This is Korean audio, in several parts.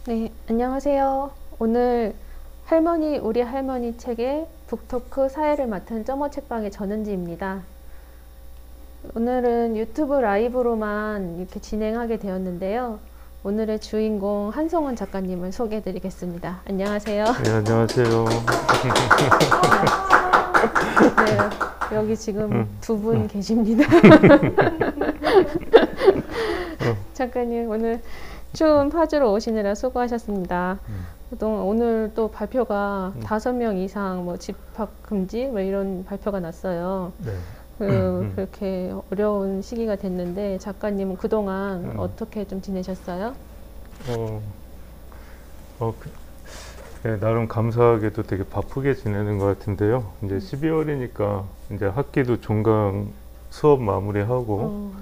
네, 안녕하세요. 오늘 할머니, 우리 할머니 책의 북토크 사회를 맡은 점어 책방의 전은지입니다. 오늘은 유튜브 라이브로만 이렇게 진행하게 되었는데요. 오늘의 주인공 한송원 작가님을 소개해 드리겠습니다. 안녕하세요. 네, 안녕하세요. 네, 여기 지금 두 분 계십니다. 작가님, 오늘 추운 파주로 오시느라 수고하셨습니다. 그동안 오늘 또 발표가 5명 이상 뭐 집합 금지 뭐 이런 발표가 났어요. 네. 그렇게 어려운 시기가 됐는데 작가님은 그동안 어떻게 좀 지내셨어요? 네, 나름 감사하게도 되게 바쁘게 지내는 것 같은데요. 이제 12월이니까 이제 학기도 종강 수업 마무리하고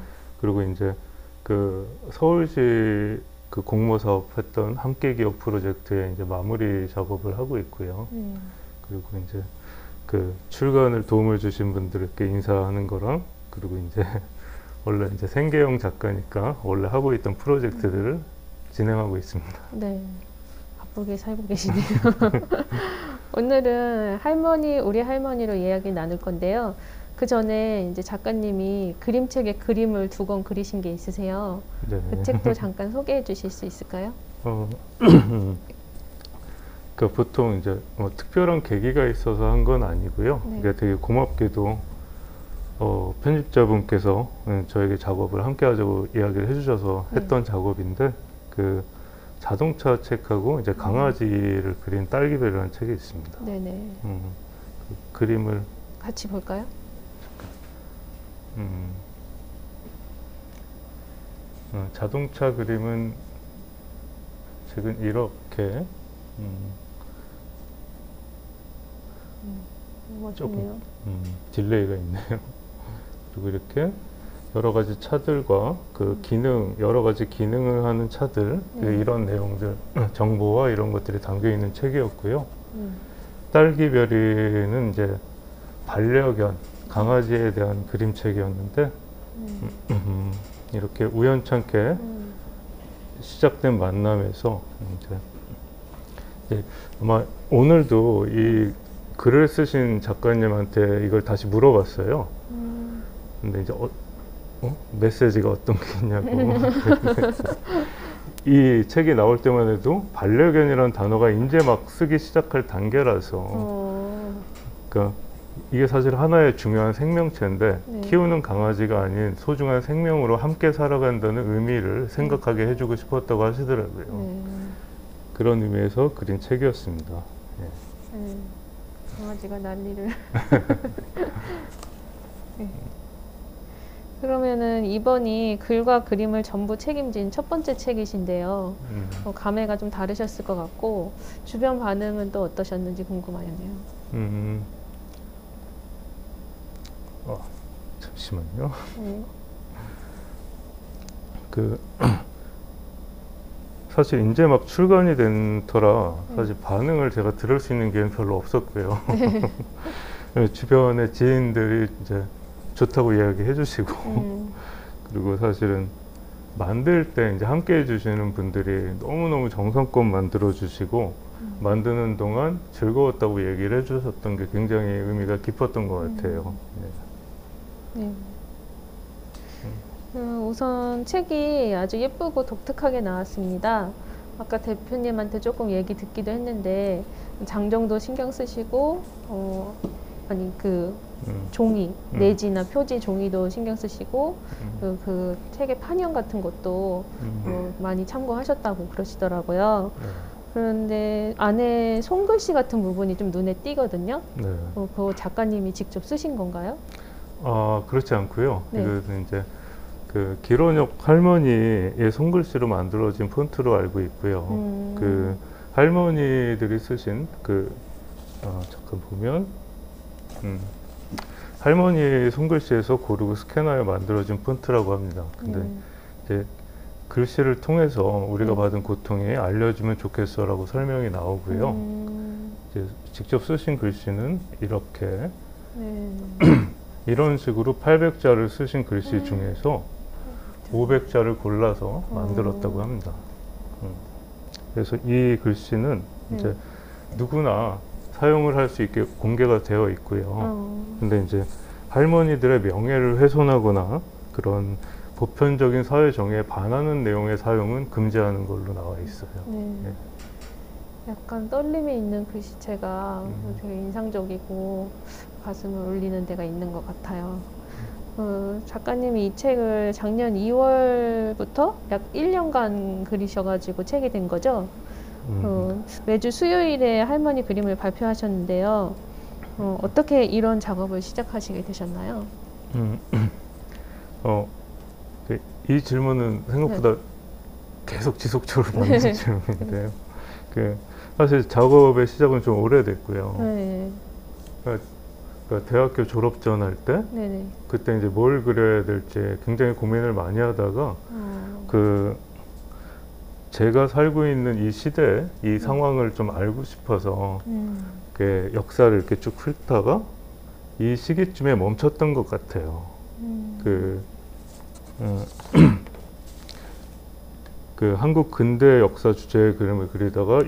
그리고 이제 그 서울시 그 공모 사업 했던 함께 기업 프로젝트에 이제 마무리 작업을 하고 있고요. 그리고 이제 그 출간을 도움을 주신 분들께 인사하는 거랑 그리고 이제 원래 이제 생계형 작가니까 원래 하고 있던 프로젝트들을 진행하고 있습니다. 네, 바쁘게 살고 계시네요. 오늘은 할머니, 우리 할머니로 이야기 나눌 건데요. 그 전에 이제 작가님이 그림책에 그림을 2권 그리신 게 있으세요. 네. 그 책도 잠깐 소개해 주실 수 있을까요? 그 보통 이제 뭐 특별한 계기가 있어서 한 건 아니고요. 네. 이게 되게 고맙게도 편집자분께서 저에게 작업을 함께 하자고 이야기를 해주셔서 했던 작업인데 그 자동차 책하고 이제 강아지를 그린 딸기별이라는 책이 있습니다. 네네. 그 그림을 같이 볼까요? 자동차 그림은 책은 이렇게 조금 딜레이가 있네요. 그리고 이렇게 여러 가지 차들과 그 기능, 여러 가지 기능을 하는 차들, 이런 내용들, 정보와 이런 것들이 담겨 있는 책이었고요. 딸기별이는 이제 반려견, 강아지에 대한 그림책이었는데, 이렇게 우연찮게 시작된 만남에서 이제 아마 오늘도 이 글을 쓰신 작가님한테 이걸 다시 물어봤어요. 근데 이제 메시지가 어떤 게 있냐고. 이 책이 나올 때만 해도 반려견이라는 단어가 이제 막 쓰기 시작할 단계라서 그러니까 이게 사실 하나의 중요한 생명체인데 키우는 강아지가 아닌 소중한 생명으로 함께 살아간다는 의미를 생각하게 해주고 싶었다고 하시더라고요. 그런 의미에서 그린 책이었습니다. 강아지가 난리를. 그러면은 이번이 글과 그림을 전부 책임진 첫 번째 책이신데요. 감회가 좀 다르셨을 것 같고 주변 반응은 또 어떠셨는지 궁금하네요. 잠시만요. 그 사실 이제 막 출간이 된 터라 사실 반응을 제가 들을 수 있는 기회는 별로 없었고요. 주변의 지인들이 이제 좋다고 이야기해 주시고 그리고 사실은 만들 때 이제 함께 해주시는 분들이 너무너무 정성껏 만들어 주시고 만드는 동안 즐거웠다고 얘기를 해주셨던 게 굉장히 의미가 깊었던 것 같아요. 우선 책이 아주 예쁘고 독특하게 나왔습니다. 아까 대표님한테 조금 얘기 듣기도 했는데 장정도 신경 쓰시고 종이, 내지나 표지 종이도 신경 쓰시고 그 책의 판형 같은 것도 많이 참고하셨다고 그러시더라고요. 그런데 안에 손글씨 같은 부분이 좀 눈에 띄거든요. 그거 작가님이 직접 쓰신 건가요? 그렇지 않고요. 이거는 이제 그 기론역 할머니의 손글씨로 만들어진 폰트로 알고 있고요. 그 할머니들이 쓰신 잠깐 보면 할머니의 손글씨에서 고르고 스캔하여 만들어진 폰트라고 합니다. 근데 이제 글씨를 통해서 우리가 받은 고통이 알려지면 좋겠어라고 설명이 나오고요. 이제 직접 쓰신 글씨는 이렇게 이런 식으로 800자를 쓰신 글씨 중에서 500자를 골라서 만들었다고 합니다. 그래서 이 글씨는 이제 누구나 사용을 할 수 있게 공개가 되어 있고요. 근데 이제 할머니들의 명예를 훼손하거나 그런 보편적인 사회 정의에 반하는 내용의 사용은 금지하는 걸로 나와 있어요. 네. 예. 약간 떨림이 있는 글씨체가 되게 인상적이고 가슴을 울리는 데가 있는 것 같아요. 작가님이 이 책을 작년 2월부터 약 1년간 그리셔가지고 책이 된 거죠. 매주 수요일에 할머니 그림을 발표하셨는데요. 어떻게 이런 작업을 시작하시게 되셨나요? 이 질문은 생각보다 계속 지속적으로 받는 질문인데요. 사실 작업의 시작은 좀 오래됐고요. 네. 그러니까 대학교 졸업 전 할 때, 네네. 그때 이제 뭘 그려야 될지 굉장히 고민을 많이 하다가, 제가 살고 있는 이 시대, 이 상황을 좀 알고 싶어서, 역사를 이렇게 쭉 훑다가, 이 시기쯤에 멈췄던 것 같아요. 한국 근대 역사 주제의 그림을 그리다가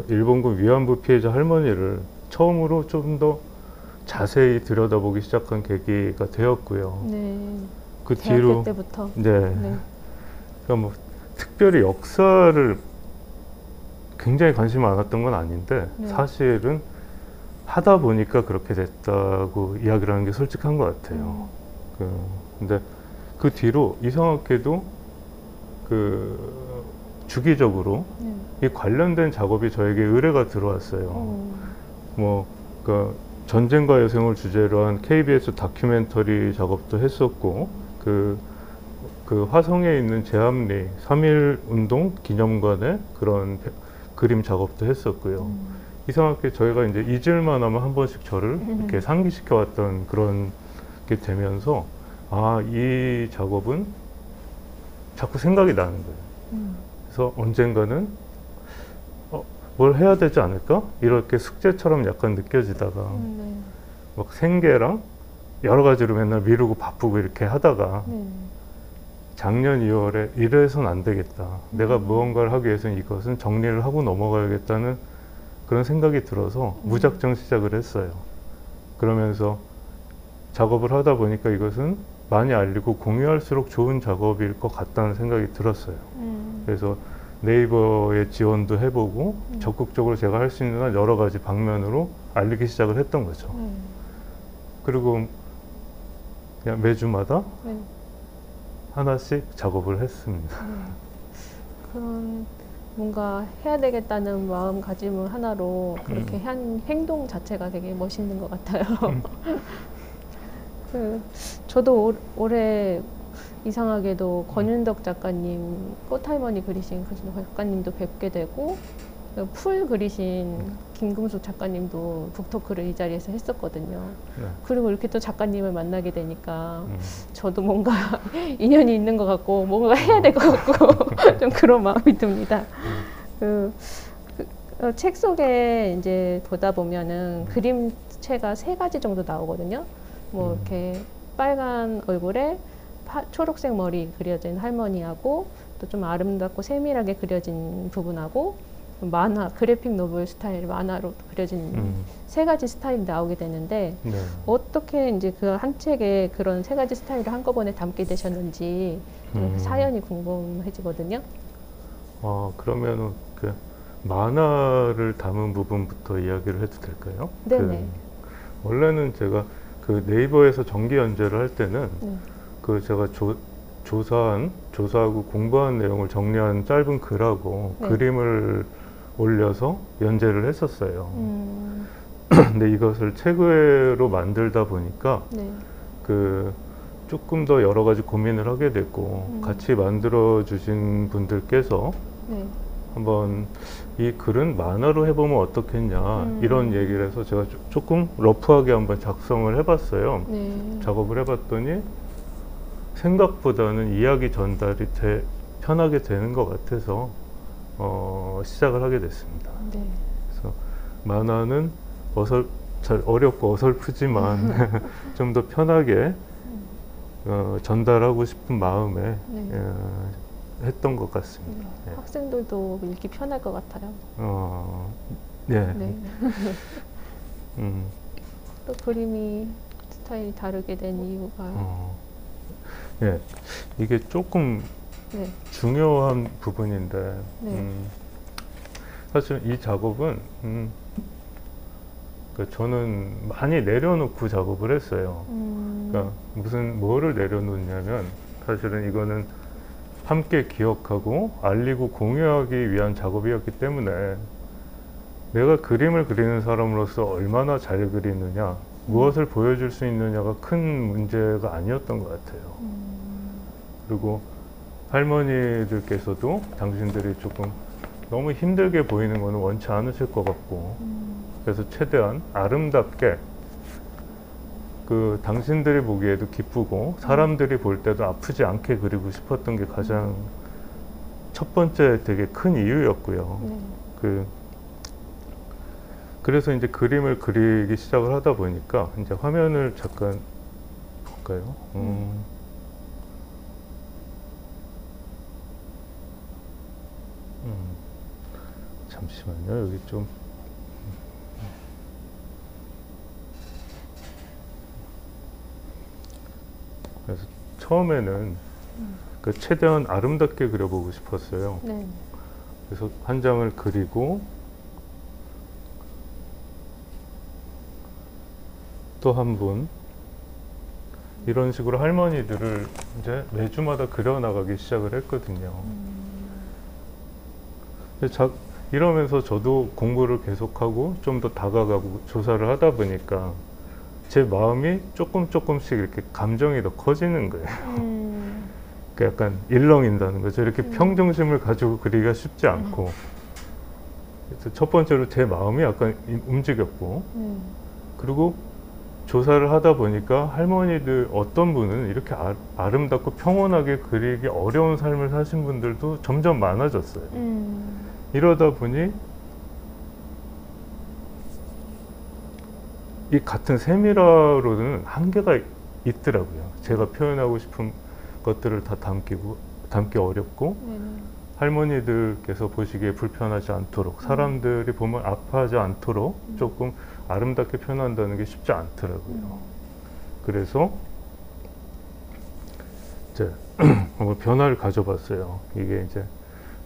일본군 위안부 피해자 할머니를 처음으로 좀 더 자세히 들여다보기 시작한 계기가 되었고요. 네. 그 대학교 뒤로 때부터. 네. 네. 그러니까 뭐 특별히 역사를 굉장히 관심이 많았던 건 아닌데 네. 사실은 하다 보니까 그렇게 됐다고 이야기를 하는 게 솔직한 것 같아요. 근데 그 뒤로 이상하게도 주기적으로 이 관련된 작업이 저에게 의뢰가 들어왔어요. 전쟁과 여생을 주제로 한 KBS 다큐멘터리 작업도 했었고, 화성에 있는 제암리 3.1 운동 기념관의 그런 그림 작업도 했었고요. 이상하게 저희가 이제 잊을만 하면 한 번씩 저를 이렇게 상기시켜 왔던 그런 게 되면서, 이 작업은 자꾸 생각이 나는 거예요. 그래서 언젠가는 뭘 해야 되지 않을까? 이렇게 숙제처럼 약간 느껴지다가 막 생계랑 여러 가지로 맨날 미루고 바쁘고 이렇게 하다가 작년 2월에 이래선 안 되겠다. 내가 무언가를 하기 위해서는 이것은 정리를 하고 넘어가야겠다는 그런 생각이 들어서 무작정 시작을 했어요. 그러면서 작업을 하다 보니까 이것은 많이 알리고 공유할수록 좋은 작업일 것 같다는 생각이 들었어요. 그래서 네이버에 지원도 해보고 적극적으로 제가 할 수 있는 한 여러 가지 방면으로 알리기 시작을 했던 거죠. 그리고 그냥 매주마다 하나씩 작업을 했습니다. 그런 뭔가 해야 되겠다는 마음가짐을 하나로 그렇게 한 행동 자체가 되게 멋있는 것 같아요. 저도 올해 이상하게도 권윤덕 작가님, 꽃할머니 그리신 그 작가님도 뵙게 되고, 풀 그리신 김금숙 작가님도 북토크를 이 자리에서 했었거든요. 그리고 이렇게 또 작가님을 만나게 되니까 저도 뭔가 인연이 있는 것 같고 뭔가 해야 될 것 같고 좀 그런 마음이 듭니다. 책 속에 이제 보다 보면은 그림체가 3가지 정도 나오거든요. 뭐 이렇게 빨간 얼굴에 초록색 머리 그려진 할머니하고 또 좀 아름답고 세밀하게 그려진 부분하고 만화, 그래픽 노블 스타일 만화로 그려진 3가지 스타일이 나오게 되는데 어떻게 이제 그 한 책에 그런 3가지 스타일을 한꺼번에 담게 되셨는지 사연이 궁금해지거든요. 그러면은 만화를 담은 부분부터 이야기를 해도 될까요? 네네. 원래는 제가 네이버에서 정기 연재를 할 때는 제가 조사하고 공부한 내용을 정리한 짧은 글하고 그림을 올려서 연재를 했었어요. 근데 이것을 책으로 만들다 보니까 조금 더 여러 가지 고민을 하게 됐고 같이 만들어 주신 분들께서 한번 이 글은 만화로 해보면 어떻겠냐 이런 얘기를 해서 제가 조금 러프하게 한번 작성을 해봤어요. 작업을 해봤더니 생각보다는 이야기 전달이 편하게 되는 것 같아서 시작을 하게 됐습니다. 그래서 만화는 잘 어렵고 어설프지만 좀 더 편하게 전달하고 싶은 마음에 했던 것 같습니다. 네. 학생들도 읽기 편할 것 같아요. 네. 네. 또 그림이 스타일이 다르게 된 이유가 예, 이게 조금 네. 중요한 부분인데 네. 사실 이 작업은 저는 많이 내려놓고 작업을 했어요. 그러니까 뭐를 내려놓냐면 사실은 이거는 함께 기억하고 알리고 공유하기 위한 작업이었기 때문에 내가 그림을 그리는 사람으로서 얼마나 잘 그리느냐, 무엇을 보여줄 수 있느냐가 큰 문제가 아니었던 것 같아요. 그리고 할머니들께서도 당신들이 조금 너무 힘들게 보이는 것은 원치 않으실 것 같고 그래서 최대한 아름답게 당신들이 보기에도 기쁘고 사람들이 볼 때도 아프지 않게 그리고 싶었던 게 가장 첫 번째 되게 큰 이유였고요. 그래서 이제 그림을 그리기 시작을 하다 보니까 이제 화면을 잠깐 볼까요? 잠시만요. 여기 좀 그래서 처음에는 최대한 아름답게 그려보고 싶었어요. 네. 그래서 한 장을 그리고 또 한 분 이런 식으로 할머니들을 이제 매주마다 그려나가기 시작을 했거든요. 이러면서 저도 공부를 계속하고 좀 더 다가가고 조사를 하다 보니까 제 마음이 조금씩 이렇게 감정이 더 커지는 거예요. 그러니까 약간 일렁인다는 거죠. 이렇게 평정심을 가지고 그리기가 쉽지 않고 그래서 첫 번째로 제 마음이 약간 움직였고 그리고 조사를 하다 보니까 할머니들 어떤 분은 이렇게 아름답고 평온하게 그리기 어려운 삶을 사신 분들도 점점 많아졌어요. 이러다 보니 이 같은 세밀화로는 한계가 있더라고요. 제가 표현하고 싶은 것들을 다 담기 어렵고 할머니들께서 보시기에 불편하지 않도록 사람들이 보면 아파하지 않도록 조금 아름답게 표현한다는 게 쉽지 않더라고요. 그래서 이제 한번 변화를 가져봤어요. 이게 이제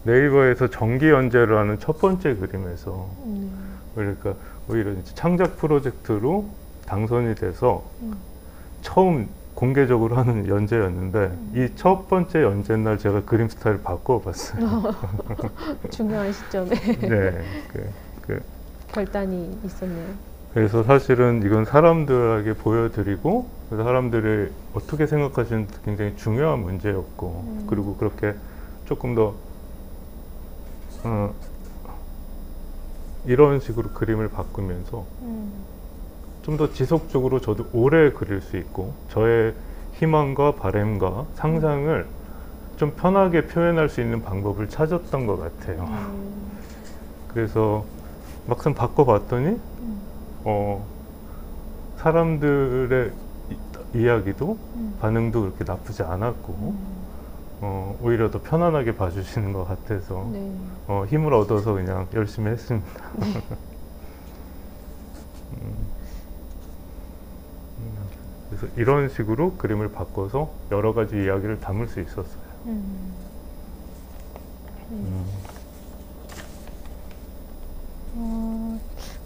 네이버에서 정기연재를 하는 첫 번째 그림에서 그러니까 오히려 이제 창작 프로젝트로 당선이 돼서 처음 공개적으로 하는 연재였는데 이 첫 번째 연재 날 제가 그림 스타일을 바꿔봤어요. 중요한 시점에 네, 결단이 있었네요. 그래서 사실은 이건 사람들에게 보여드리고 사람들이 어떻게 생각하시는지 굉장히 중요한 문제였고 그리고 그렇게 조금 더 이런 식으로 그림을 바꾸면서 좀 더 지속적으로 저도 오래 그릴 수 있고 저의 희망과 바람과 상상을 좀 편하게 표현할 수 있는 방법을 찾았던 것 같아요. 그래서 막상 바꿔봤더니 사람들의 이야기도 반응도 그렇게 나쁘지 않았고 오히려 더 편안하게 봐주시는 것 같아서 힘을 얻어서 그냥 열심히 했습니다. 그래서 이런 식으로 그림을 바꿔서 여러 가지 이야기를 담을 수 있었어요.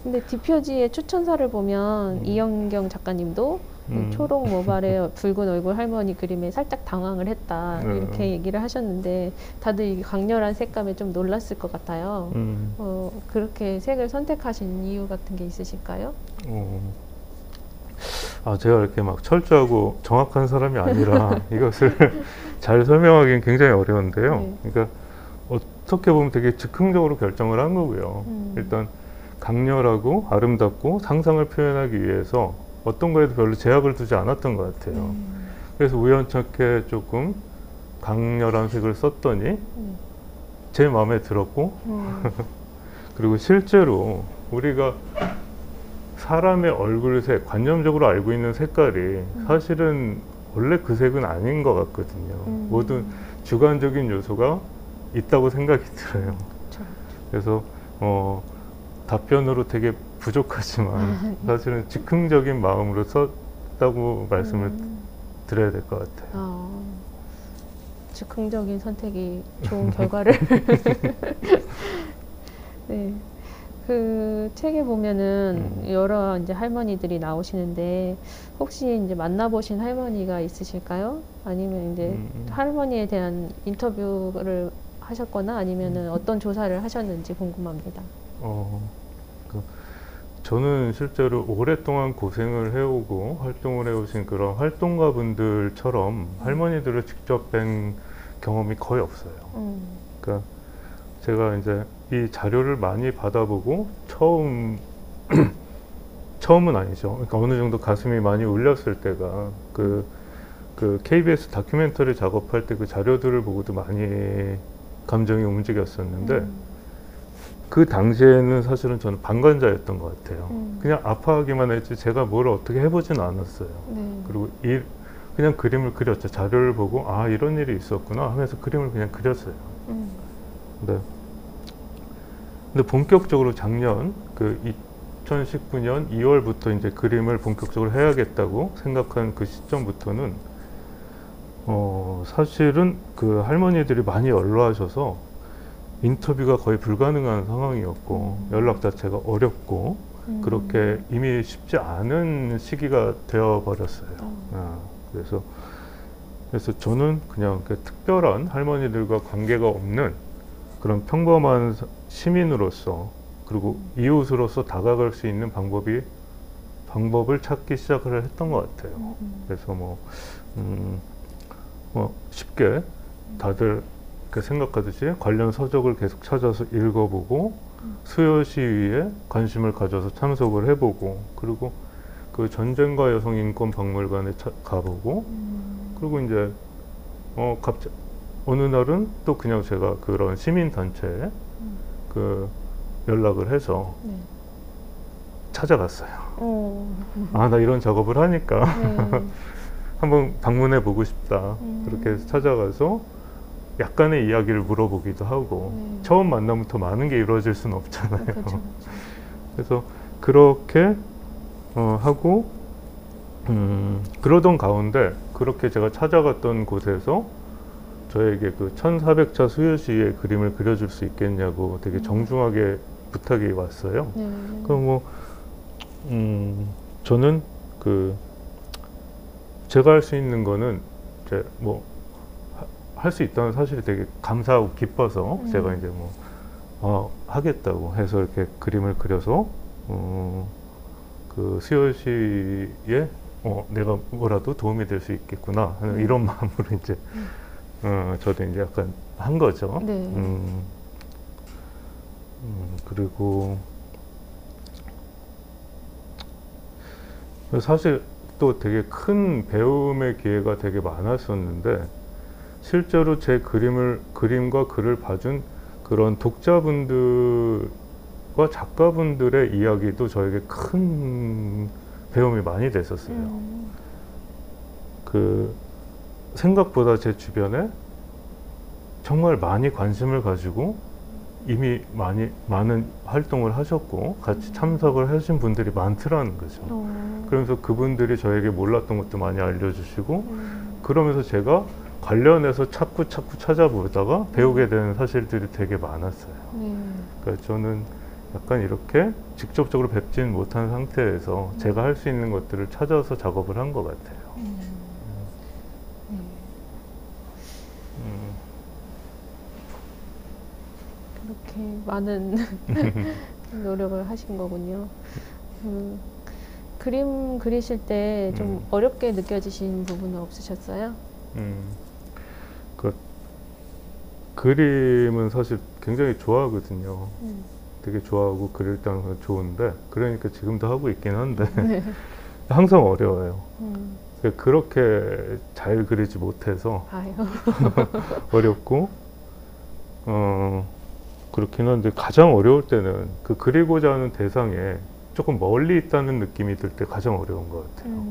근데 뒷표지의 추천사를 보면 이영경 작가님도 초록 모발의 붉은 얼굴 할머니 그림에 살짝 당황을 했다 이렇게 얘기를 하셨는데 다들 이 강렬한 색감에 좀 놀랐을 것 같아요. 그렇게 색을 선택하신 이유 같은 게 있으실까요? 제가 이렇게 막 철저하고 정확한 사람이 아니라 이것을 잘 설명하기는 굉장히 어려운데요. 그러니까 어떻게 보면 되게 즉흥적으로 결정을 한 거고요. 일단 강렬하고 아름답고 상상을 표현하기 위해서 어떤 거에도 별로 제약을 두지 않았던 것 같아요. 그래서 우연찮게 조금 강렬한 색을 썼더니 제 마음에 들었고 그리고 실제로 우리가 사람의 얼굴색, 관념적으로 알고 있는 색깔이 사실은 원래 그 색은 아닌 것 같거든요. 모든 주관적인 요소가 있다고 생각이 들어요. 그렇죠. 그래서 답변으로 되게 부족하지만 사실은 즉흥적인 마음으로 썼다고 말씀을 드려야 될 것 같아요. 즉흥적인 선택이 좋은 결과를. 네. 그 책에 보면은 여러 이제 할머니들이 나오시는데 혹시 이제 만나보신 할머니가 있으실까요? 아니면 이제 할머니에 대한 인터뷰를 하셨거나 아니면은 어떤 조사를 하셨는지 궁금합니다. 저는 실제로 오랫동안 고생을 해오고 활동을 해오신 그런 활동가분들처럼 할머니들을 직접 뵌 경험이 거의 없어요. 그러니까 제가 이제 이 자료를 많이 받아보고 처음은 아니죠. 그러니까 어느 정도 가슴이 많이 울렸을 때가 그 KBS 다큐멘터리 작업할 때 그 자료들을 보고도 많이 감정이 움직였었는데 그 당시에는 사실은 저는 방관자였던 것 같아요. 그냥 아파하기만 했지 제가 뭘 어떻게 해보진 않았어요. 그리고 그냥 그림을 그렸죠. 자료를 보고 아 이런 일이 있었구나 하면서 그림을 그냥 그렸어요. 근데 본격적으로 작년 그 2019년 2월부터 이제 그림을 본격적으로 해야겠다고 생각한 그 시점부터는 사실은 그 할머니들이 많이 연로하셔서 인터뷰가 거의 불가능한 상황이었고 연락 자체가 어렵고 그렇게 이미 쉽지 않은 시기가 되어버렸어요. 그래서 저는 그냥 특별한 할머니들과 관계가 없는 그런 평범한 시민으로서 그리고 이웃으로서 다가갈 수 있는 방법을 찾기 시작을 했던 것 같아요. 그래서 쉽게 다들 생각하듯이 관련 서적을 계속 찾아서 읽어보고 수요 시위에 관심을 가져서 참석을 해보고 그리고 그 전쟁과 여성 인권 박물관에 가보고 그리고 이제 갑자기 어느 날은 또 그냥 제가 그런 시민 단체에 그 연락을 해서 찾아갔어요. 아, 나 이런 작업을 하니까 한번 방문해 보고 싶다. 그렇게 해서 찾아가서 약간의 이야기를 물어보기도 하고 처음 만나면 많은 게 이루어질 수는 없잖아요. 그렇죠. 그래서 그렇게 하고 그러던 가운데 그렇게 제가 찾아갔던 곳에서 저에게 그 1400차 수요시의 그림을 그려줄 수 있겠냐고 되게 정중하게 부탁이 왔어요. 그럼 저는 제가 할 수 있는 거는 이제 할 수 있다는 사실이 되게 감사하고 기뻐서 제가 이제 하겠다고 해서 이렇게 그림을 그려서 그 수요시에 내가 뭐라도 도움이 될 수 있겠구나 하는 이런 마음으로 이제 저도 이제 약간 한 거죠. 그리고 사실 또 되게 큰 배움의 기회가 되게 많았었는데 실제로 제 그림과 글을 봐준 그런 독자분들과 작가분들의 이야기도 저에게 큰 배움이 많이 됐었어요. 생각보다 제 주변에 정말 많이 관심을 가지고 이미 많은 활동을 하셨고 같이 참석을 하신 분들이 많더라는 거죠. 그러면서 그분들이 저에게 몰랐던 것도 많이 알려주시고 그러면서 제가 관련해서 자꾸 찾아보다가 배우게 되는 사실들이 되게 많았어요. 그러니까 저는 약간 이렇게 직접적으로 뵙지는 못한 상태에서 제가 할 수 있는 것들을 찾아서 작업을 한 것 같아요. 그렇게 많은 노력을 하신 거군요. 그림 그리실 때 좀 어렵게 느껴지신 부분은 없으셨어요? 그림은 사실 굉장히 좋아하거든요. 되게 좋아하고 그릴 때는 좋은데 그러니까 지금도 하고 있긴 한데 항상 어려워요. 그렇게 잘 그리지 못해서 어렵고 그렇긴 한데 가장 어려울 때는 그 그리고자 하는 대상에 조금 멀리 있다는 느낌이 들 때 가장 어려운 것 같아요.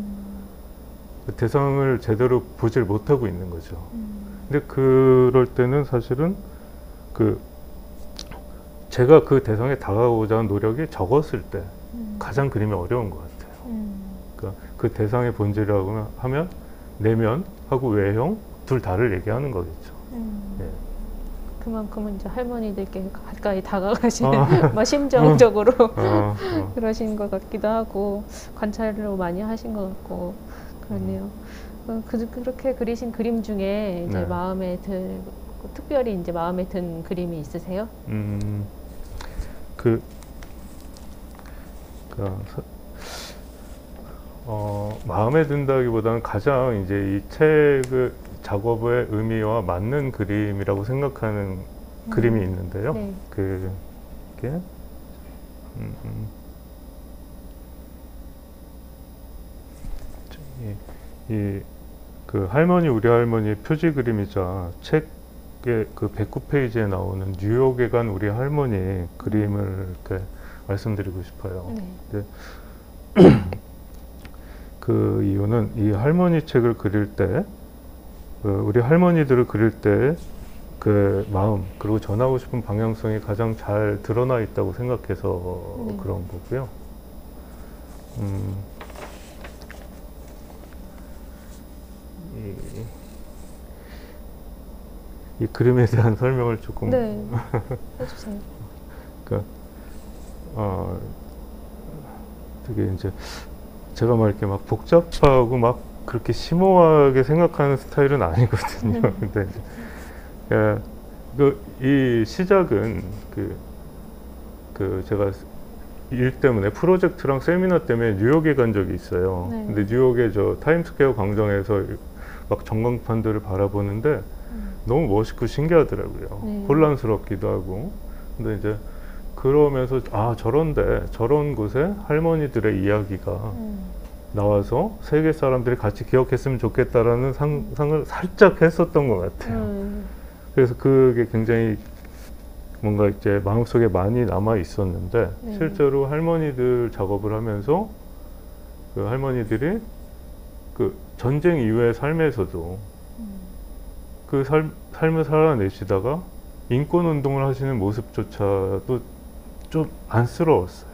그 대상을 제대로 보질 못하고 있는 거죠. 근데 그럴 때는 사실은 그 제가 그 대상에 다가가고자 하는 노력이 적었을 때 가장 그림이 어려운 것 같아요. 그러니까 그 대상의 본질이라고 하면 내면하고 외형 둘 다를 얘기하는 거겠죠. 예. 그만큼은 이제 할머니들께 가까이 다가가시는 막 심정적으로 그러신 것 같기도 하고 관찰을 많이 하신 것 같고 그렇네요. 그렇게 그리신 그림 중에 이제 네. 마음에 특별히 이제 마음에 든 그림이 있으세요? 마음에 든다기보다는 가장 이제 이 책의 작업의 의미와 맞는 그림이라고 생각하는 그림이 있는데요. 네. 그게 그 할머니 우리 할머니의 표지 그림이자 책의 그 109페이지에 나오는 뉴욕에 간 우리 할머니 그림을 이렇게 말씀드리고 싶어요. 네. 그 이유는 이 할머니 책을 그릴 때 우리 할머니들을 그릴 때 그 마음 그리고 전하고 싶은 방향성이 가장 잘 드러나 있다고 생각해서 그런 거고요. 이 그림에 대한 설명을 조금 네. 해주세요. 그러니까 되게 이제 제가 막 이렇게 막 복잡하고 막 그렇게 심오하게 생각하는 스타일은 아니거든요. 근데 이 시작은 제가 일 때문에 프로젝트랑 세미나 때문에 뉴욕에 간 적이 있어요. 네. 근데 뉴욕의 저 타임스퀘어 광장에서 막 전광판들을 바라보는데 너무 멋있고 신기하더라고요. 네. 혼란스럽기도 하고. 근데 이제 그러면서 저런 곳에 할머니들의 이야기가 나와서 세계 사람들이 같이 기억했으면 좋겠다라는 상상을 살짝 했었던 것 같아요. 그래서 그게 굉장히 뭔가 이제 마음속에 많이 남아 있었는데 실제로 할머니들 작업을 하면서 그 할머니들이 그 전쟁 이후의 삶에서도 그 삶을 살아내시다가 인권 운동을 하시는 모습조차도 좀 안쓰러웠어요.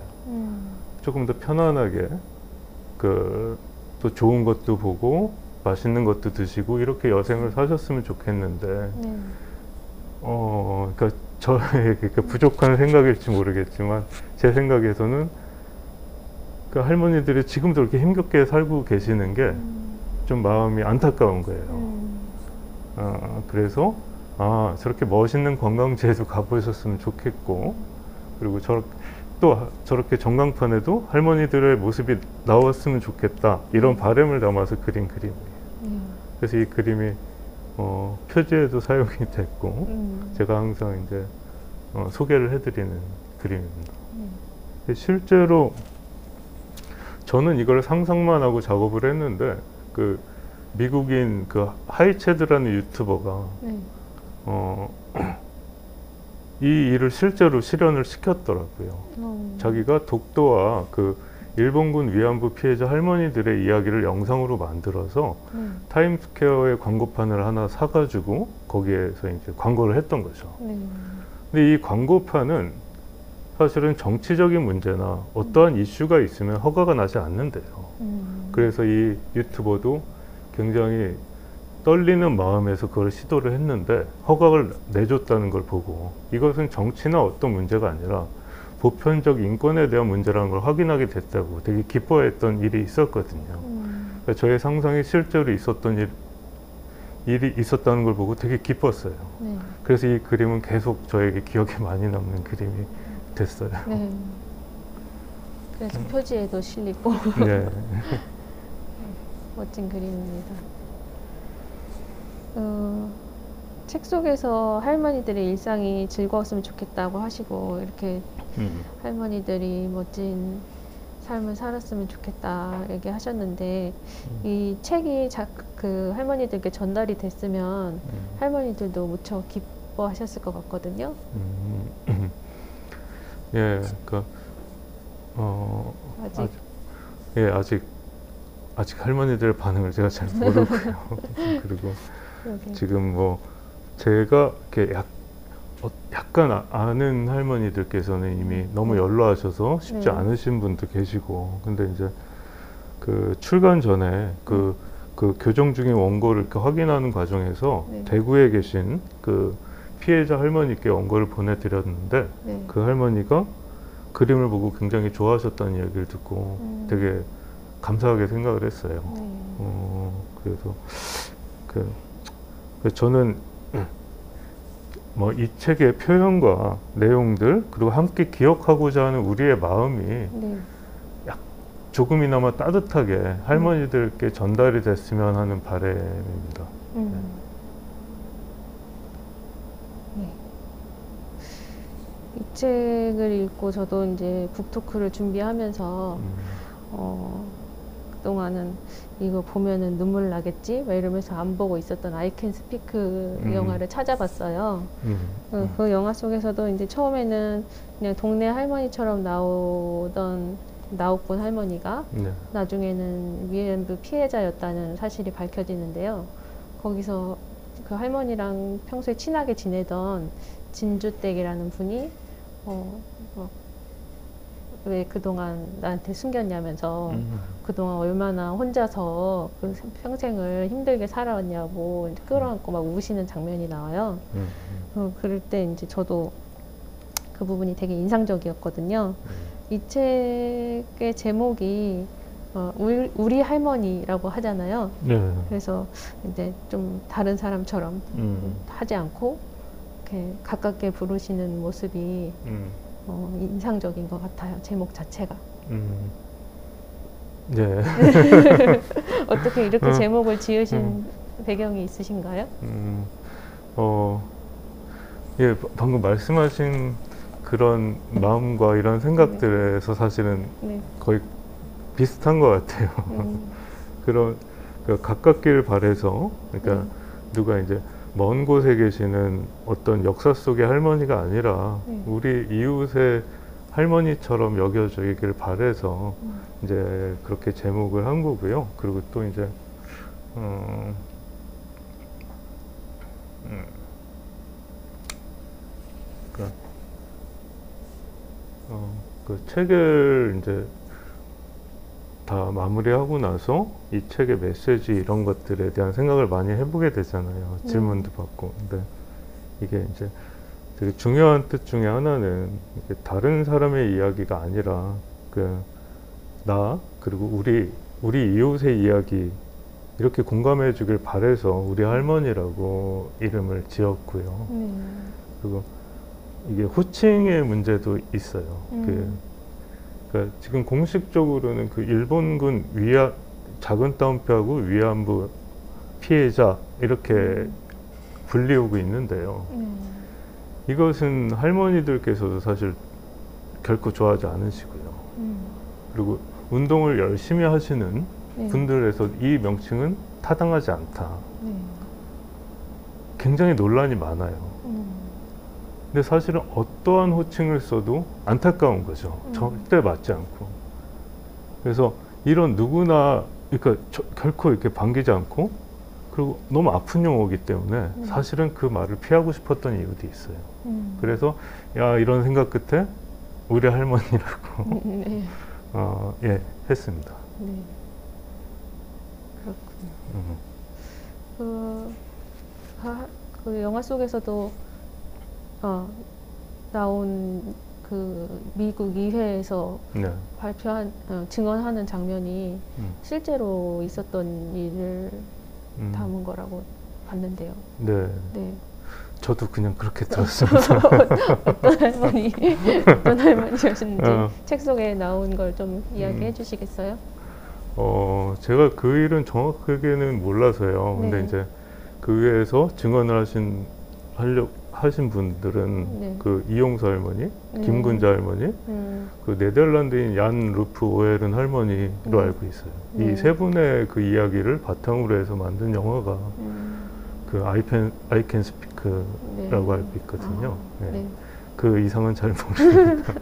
조금 더 편안하게 또 좋은 것도 보고 맛있는 것도 드시고 이렇게 여생을 사셨으면 좋겠는데 그러니까 저의 부족한 생각일지 모르겠지만 제 생각에서는 그 할머니들이 지금도 이렇게 힘겹게 살고 계시는 게 좀 마음이 안타까운 거예요. 그래서 저렇게 멋있는 관광지에도 가보셨으면 좋겠고 그리고 또 저렇게 전광판에도 할머니들의 모습이 나왔으면 좋겠다 이런 바람을 담아서 그린 그림이에요. 그래서 이 그림이 표지에도 사용이 됐고 제가 항상 이제 소개를 해드리는 그림입니다. 실제로 저는 이걸 상상만 하고 작업을 했는데 그 미국인 그 하이체드라는 유튜버가 이 일을 실제로 실현을 시켰더라고요. 자기가 독도와 그 일본군 위안부 피해자 할머니들의 이야기를 영상으로 만들어서 타임스퀘어의 광고판을 하나 사가지고 거기에서 이제 광고를 했던 거죠. 근데 이 광고판은 사실은 정치적인 문제나 어떠한 이슈가 있으면 허가가 나지 않는데요. 그래서 이 유튜버도 굉장히 떨리는 마음에서 그걸 시도를 했는데 허가를 내줬다는 걸 보고 이것은 정치나 어떤 문제가 아니라 보편적 인권에 대한 문제라는 걸 확인하게 됐다고 되게 기뻐했던 일이 있었거든요. 그러니까 저의 상상이 실제로 있었던 일이 있었다는 걸 보고 되게 기뻤어요. 그래서 이 그림은 계속 저에게 기억에 많이 남는 그림이 됐어요. 그래서 표지에도 실리고 네. 멋진 그림입니다. 책 속에서 할머니들의 일상이 즐거웠으면 좋겠다고 하시고 이렇게 할머니들이 멋진 삶을 살았으면 좋겠다 얘기하셨는데 이 책이 그 할머니들께 전달이 됐으면 할머니들도 무척 기뻐하셨을 것 같거든요. 예, 아직 할머니들의 반응을 제가 잘 모르고요. 그리고 그러게요. 지금 뭐 제가 이렇게 약간 아는 할머니들께서는 이미 너무 연로하셔서 쉽지 네. 않으신 분도 계시고, 근데 이제 그 출간 전에 그 교정 중인 원고를 이렇게 확인하는 과정에서 네. 대구에 계신 그 피해자 할머니께 원고를 보내드렸는데 네. 그 할머니가 그림을 보고 굉장히 좋아하셨다는 이야기를 듣고 되게 감사하게 생각을 했어요. 네. 그래서 저는 뭐 이 책의 표현과 내용들 그리고 함께 기억하고자 하는 우리의 마음이 네. 조금이나마 따뜻하게 할머니들께 전달이 됐으면 하는 바람입니다. 네. 이 책을 읽고 저도 이제 북토크를 준비하면서 그동안은 이거 보면은 눈물 나겠지? 막 이러면서 안 보고 있었던 I Can Speak 영화를 찾아봤어요. 그 영화 속에서도 이제 처음에는 그냥 동네 할머니처럼 나오던 나옥군 할머니가 네. 나중에는 위안부 피해자였다는 사실이 밝혀지는데요. 거기서 그 할머니랑 평소에 친하게 지내던 진주댁이라는 분이 왜 그동안 나한테 숨겼냐면서 그동안 얼마나 혼자서 그 평생을 힘들게 살아왔냐고 끌어안고 막 우시는 장면이 나와요. 그럴 때 이제 저도 그 부분이 되게 인상적이었거든요. 이 책의 제목이 우리 할머니라고 하잖아요. 네. 그래서 이제 좀 다른 사람처럼 하지 않고 이렇게 가깝게 부르시는 모습이 인상적인 것 같아요. 제목 자체가. 네. 어떻게 이렇게 제목을 지으신 배경이 있으신가요? 예, 방금 말씀하신 그런 마음과 이런 생각들에서 사실은 네. 거의 비슷한 것 같아요. 그런 가깝길 바래서, 그러니까 누가 이제 먼 곳에 계시는 어떤 역사 속의 할머니가 아니라 우리 이웃의 할머니처럼 여겨지길 바래서 이제 그렇게 제목을 한 거고요. 그리고 또 이제 그 책을 이제 다 마무리하고 나서 이 책의 메시지 이런 것들에 대한 생각을 많이 해보게 되잖아요. 질문도 받고. 근데 이게 이제 되게 중요한 뜻 중에 하나는 이게 다른 사람의 이야기가 아니라 나 그리고 우리 이웃의 이야기 이렇게 공감해 주길 바래서 우리 할머니라고 이름을 지었고요. 그리고 이게 호칭의 문제도 있어요. 그러니까 지금 공식적으로는 그 일본군 작은 따옴표하고 위안부 피해자 이렇게 불리우고 있는데요. 이것은 할머니들께서도 사실 결코 좋아하지 않으시고요. 그리고 운동을 열심히 하시는 분들에서 이 명칭은 타당하지 않다. 굉장히 논란이 많아요. 근데 사실은 어떠한 호칭을 써도 안타까운 거죠. 절대 맞지 않고. 그래서 이런 누구나, 그러니까 결코 이렇게 반기지 않고, 그리고 너무 아픈 용어이기 때문에 사실은 그 말을 피하고 싶었던 이유도 있어요. 그래서, 이런 생각 끝에 우리 할머니라고, 예, 했습니다. 네. 그렇군요. 그 영화 속에서도 나온 그 미국 의회에서 발표한 증언하는 장면이 실제로 있었던 일을 담은 거라고 봤는데요. 네. 네. 저도 그냥 그렇게 들었습니다. 어떤 할머니였는지 책 속에 나온 걸 좀 이야기해 주시겠어요? 제가 그 일은 정확하게는 몰라서요. 근데 이제 그 의회에서 증언을 하신 분들은 그 이용서 할머니, 김군자 할머니, 그 네덜란드인 얀 루프 오헬은 할머니로 알고 있어요. 이 세 분의 그 이야기를 바탕으로 해서 만든 영화가 그 I Can Speak라고 알고 있거든요. 그 이상은 잘 모르겠습니다.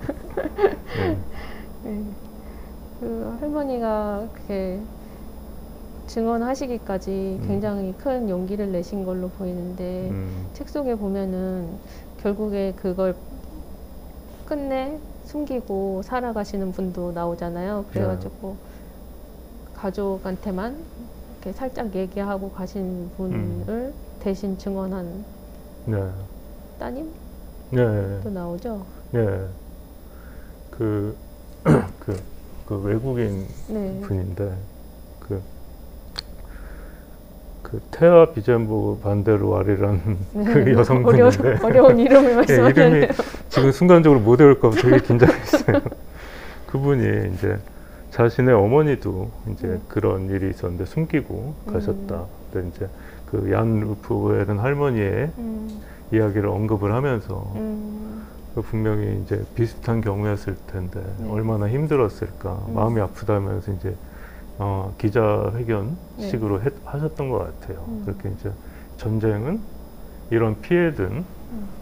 그 할머니가 그렇게 증언하시기까지 굉장히 큰 용기를 내신 걸로 보이는데 책 속에 보면은 결국에 그걸 끝내 숨기고 살아가시는 분도 나오잖아요. 그래가지고 가족한테만 이렇게 살짝 얘기하고 가신 분을 대신 증언한 네. 따님도 네. 나오죠. 네. 그 외국인 네. 분인데 그 테아 비젠보 반데루알이라는 그 여성분인데 어려운 이름을 예, 말씀하셨네요. 이름이 지금 순간적으로 못 외울까 봐 되게 긴장했어요. 그분이 이제 자신의 어머니도 이제 그런 일이 있었는데 숨기고 가셨다. 근데 이제 그 얀 루프웰은 할머니의 이야기를 언급을 하면서 분명히 이제 비슷한 경우였을 텐데 얼마나 힘들었을까, 마음이 아프다면서 이제 기자회견식으로 하셨던 것 같아요. 그렇게 이제 전쟁은 이런 피해든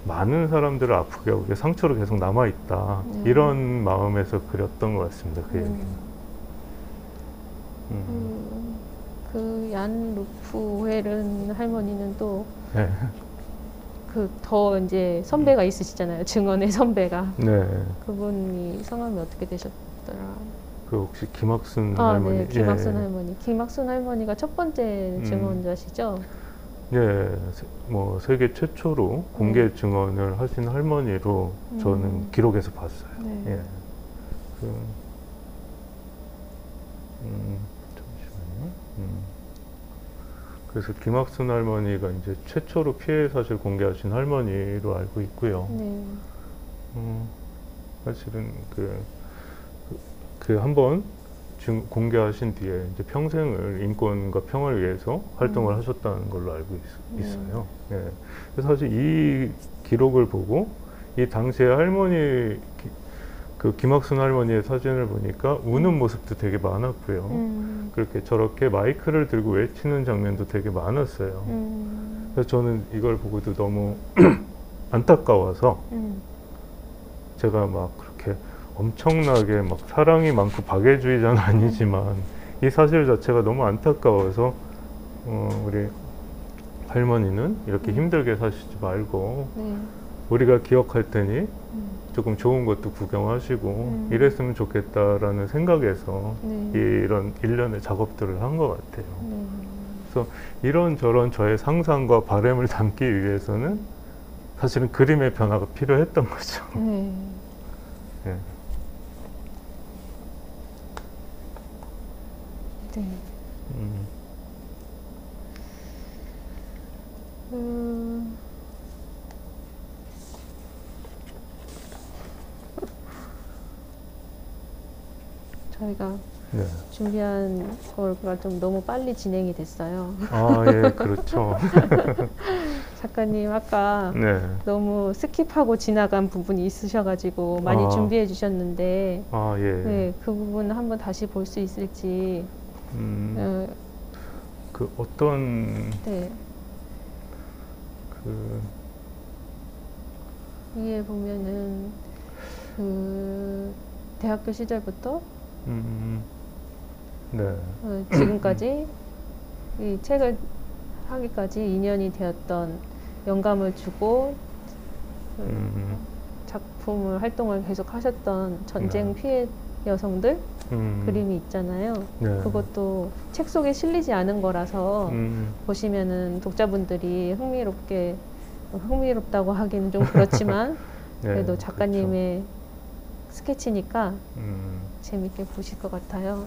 많은 사람들을 아프게 하고 상처로 계속 남아 있다. 이런 마음에서 그렸던 것 같습니다. 그 얘기는. 그 얀 루프웰은 할머니는 또 네. 그 더 이제 선배가 있으시잖아요. 증언의 선배가. 네. 그분이 성함이 어떻게 되셨더라? 그 혹시 김학순 할머니? 네, 김학순 할머니. 김학순 할머니가 첫 번째 증언자시죠? 예, 뭐 세계 최초로 공개 증언을 하신 할머니로 저는 기록에서 봤어요. 네. 예. 잠시만요. 그래서 김학순 할머니가 이제 최초로 피해 사실 공개하신 할머니로 알고 있고요. 네. 사실은 그 한번 공개하신 뒤에 이제 평생을 인권과 평화를 위해서 활동을 하셨다는 걸로 알고 있어요. 예. 그래서 사실 이 기록을 보고 이 당시에 할머니 그 김학순 할머니의 사진을 보니까 우는 모습도 되게 많았고요. 그렇게 저렇게 마이크를 들고 외치는 장면도 되게 많았어요. 그래서 저는 이걸 보고도 너무 안타까워서 제가 막 그렇게 엄청나게 막 사랑이 많고 박애주의자는 아니지만 이 사실 자체가 너무 안타까워서 우리 할머니는 이렇게 힘들게 사시지 말고 우리가 기억할 테니 조금 좋은 것도 구경하시고 이랬으면 좋겠다라는 생각에서 이런 일련의 작업들을 한 것 같아요. 그래서 이런저런 저의 상상과 바람을 담기 위해서는 사실은 그림의 변화가 필요했던 거죠. 네. 네. 저희가 준비한 거가 좀 너무 빨리 진행이 됐어요. 아, 예, 그렇죠. 작가님 아까 너무 스킵하고 지나간 부분이 있으셔가지고 많이 준비해 주셨는데 네, 그 부분 한번 다시 볼 수 있을지. 그 어떤 위에 보면은 그 대학교 시절부터 지금까지 이 책을 하기까지 2년이 되었던 영감을 주고 작품을 활동을 계속 하셨던 전쟁 피해 여성들 그림이 있잖아요. 그것도 책 속에 실리지 않은 거라서 보시면은 독자분들이 흥미롭다고 하기는 좀 그렇지만 그래도 작가님의 스케치니까 재밌게 보실 것 같아요.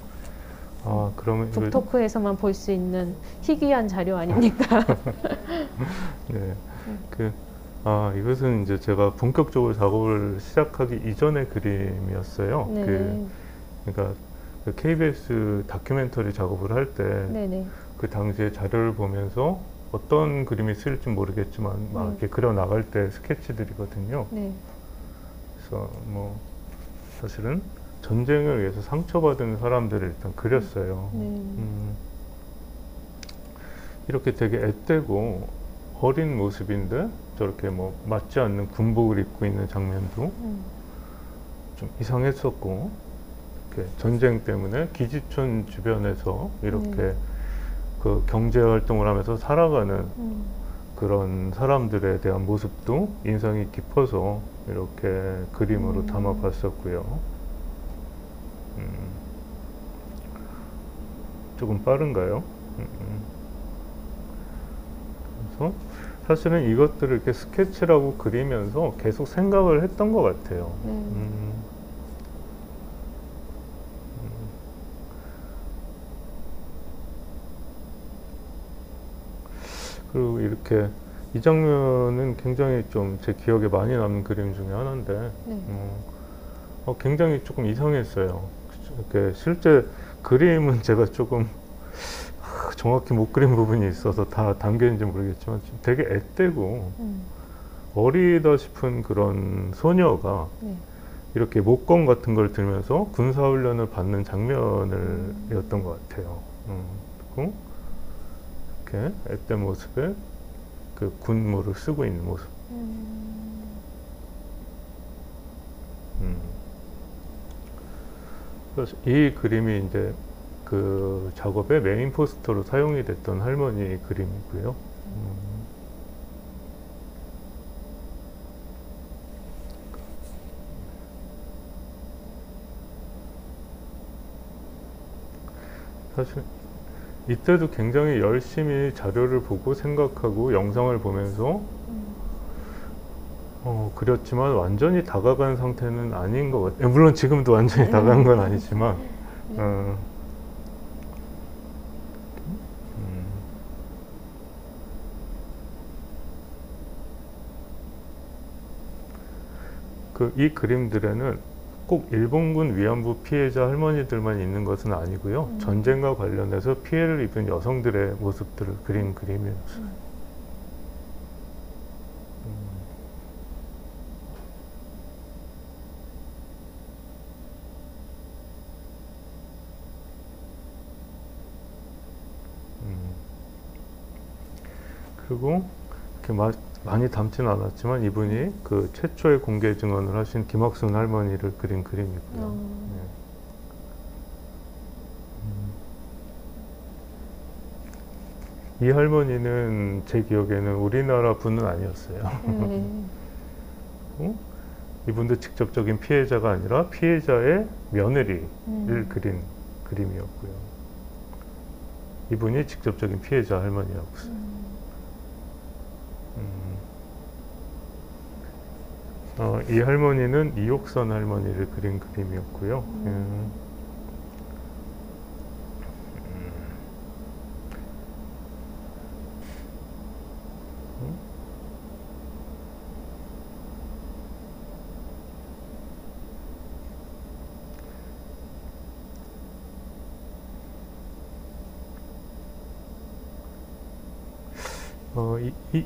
그러면 북토크에서만 볼 수 있는 희귀한 자료 아닙니까? 네. 이것은 이제 제가 본격적으로 작업을 시작하기 이전의 그림이었어요. 그러니까 그 KBS 다큐멘터리 작업을 할 때 그 당시에 자료를 보면서 어떤 그림이 쓰일지 모르겠지만 막 이렇게 그려 나갈 때 스케치들이거든요. 그래서 뭐 사실은 전쟁을 위해서 상처받은 사람들을 일단 그렸어요. 이렇게 되게 앳되고 어린 모습인데 저렇게 뭐 맞지 않는 군복을 입고 있는 장면도 좀 이상했었고, 이렇게 전쟁 때문에 기지촌 주변에서 이렇게 그 경제 활동을 하면서 살아가는 그런 사람들에 대한 모습도 인상이 깊어서 이렇게 그림으로 담아봤었고요. 조금 빠른가요? 그래서 사실은 이것들을 이렇게 스케치라고 그리면서 계속 생각을 했던 것 같아요. 그리고 이렇게 이 장면은 굉장히 좀 제 기억에 많이 남는 그림 중에 하나인데 굉장히 조금 이상했어요. 이렇게 실제 그림은 제가 조금 정확히 못 그린 부분이 있어서 다 담겨있는지 모르겠지만 되게 앳되고 어리다 싶은 그런 소녀가 이렇게 목검 같은 걸 들면서 군사훈련을 받는 장면이었던 것 같아요. 그리고 이렇게 앳된 모습에 그 군무를 쓰고 있는 모습. 그래서 이 그림이 이제 그 작업의 메인 포스터로 사용이 됐던 할머니 그림이고요. 사실 이때도 굉장히 열심히 자료를 보고 생각하고 영상을 보면서 그렸지만 완전히 다가간 상태는 아닌 것 같아요. 물론 지금도 완전히 다가간 건 아니지만 이 그림들에는 꼭 일본군 위안부 피해자 할머니들만 있는 것은 아니고요. 전쟁과 관련해서 피해를 입은 여성들의 모습들을 그린 그림이었어요. 그리고 이렇게 많이 담지는 않았지만 이분이 그 최초의 공개 증언을 하신 김학순 할머니를 그린 그림이고요. 이 할머니는 제 기억에는 우리나라 분은 아니었어요. 이분도 직접적인 피해자가 아니라 피해자의 며느리를 그린 그림이었고요. 이분이 직접적인 피해자 할머니였어요. 이 할머니는 이옥선 할머니를 그린 그림이었고요.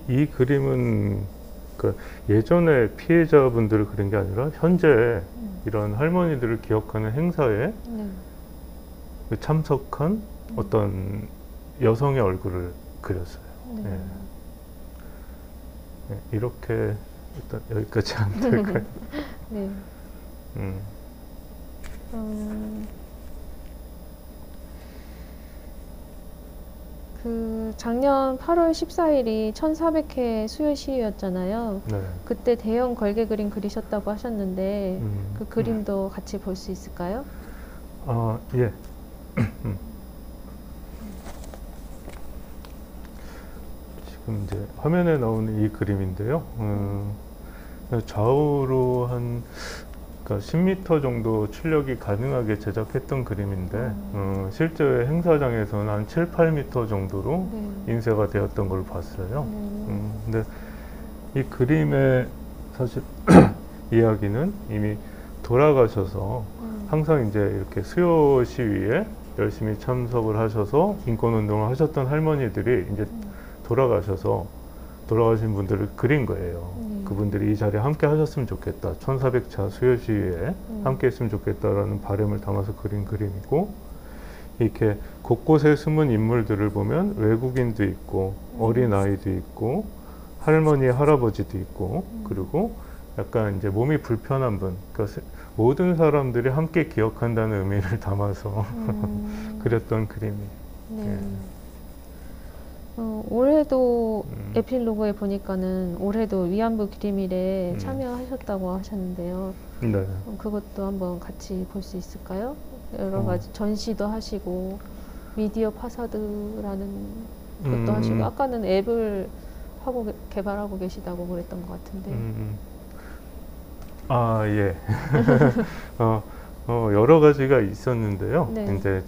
이 그림은 예전에 피해자분들을 그린 게 아니라 현재 이런 할머니들을 기억하는 행사에 참석한 어떤 여성의 얼굴을 그렸어요. 이렇게 일단 여기까지 하면 될까요? 네. 그 작년 8월 14일이 1400회 수요 시위였잖아요. 그때 대형 걸개 그림 그리셨다고 하셨는데 그 그림도 같이 볼 수 있을까요? 예. 지금 이제 화면에 나오는 이 그림인데요. 좌우로 한 10m 정도 출력이 가능하게 제작했던 그림인데 실제 행사장에서는 한 7, 8m 정도로 인쇄가 되었던 걸 봤어요. 근데 이 그림의 사실 이야기는 이미 돌아가셔서 항상 이제 이렇게 수요 시위에 열심히 참석을 하셔서 인권운동을 하셨던 할머니들이 이제 돌아가신 분들을 그린 거예요. 그분들이 이 자리에 함께 하셨으면 좋겠다. 1400차 수요 시위에 함께 했으면 좋겠다라는 바람을 담아서 그린 그림이고, 이렇게 곳곳에 숨은 인물들을 보면 외국인도 있고 어린아이도 있고 할머니, 할아버지도 있고 그리고 약간 이제 몸이 불편한 분, 그러니까 모든 사람들이 함께 기억한다는 의미를 담아서 그렸던 그림이에요. 올해도 에필로그에 보니까는 올해도 위안부 기림일에 참여하셨다고 하셨는데요. 네. 그것도 한번 같이 볼 수 있을까요? 여러 가지 전시도 하시고 미디어 파사드라는 것도 하시고 아까는 앱을 하고 개발하고 계시다고 그랬던 것 같은데. 아, 예. 여러 가지가 있었는데요. 네. 이제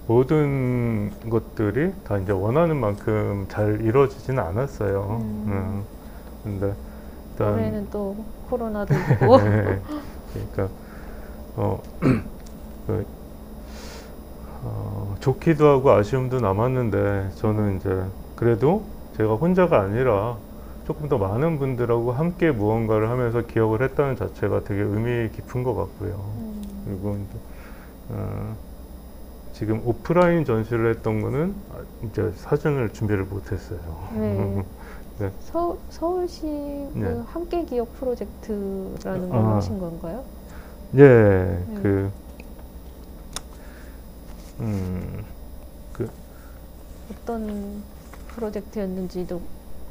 모든 것들이 다 이제 원하는 만큼 잘 이루어지지는 않았어요. 근데 일단 올해는 또 코로나도 있고. 네. 그러니까 좋기도 하고 아쉬움도 남았는데 저는 이제 그래도 제가 혼자가 아니라 조금 더 많은 분들하고 함께 무언가를 하면서 기억을 했다는 자체가 되게 의미 깊은 것 같고요. 그리고 지금 오프라인 전시를 했던 거는 이제 사진을 준비를 못했어요. 네. 네. 서울시 네. 그 함께 기억 프로젝트라는 걸 하신 건가요? 예, 네. 어떤 프로젝트였는지도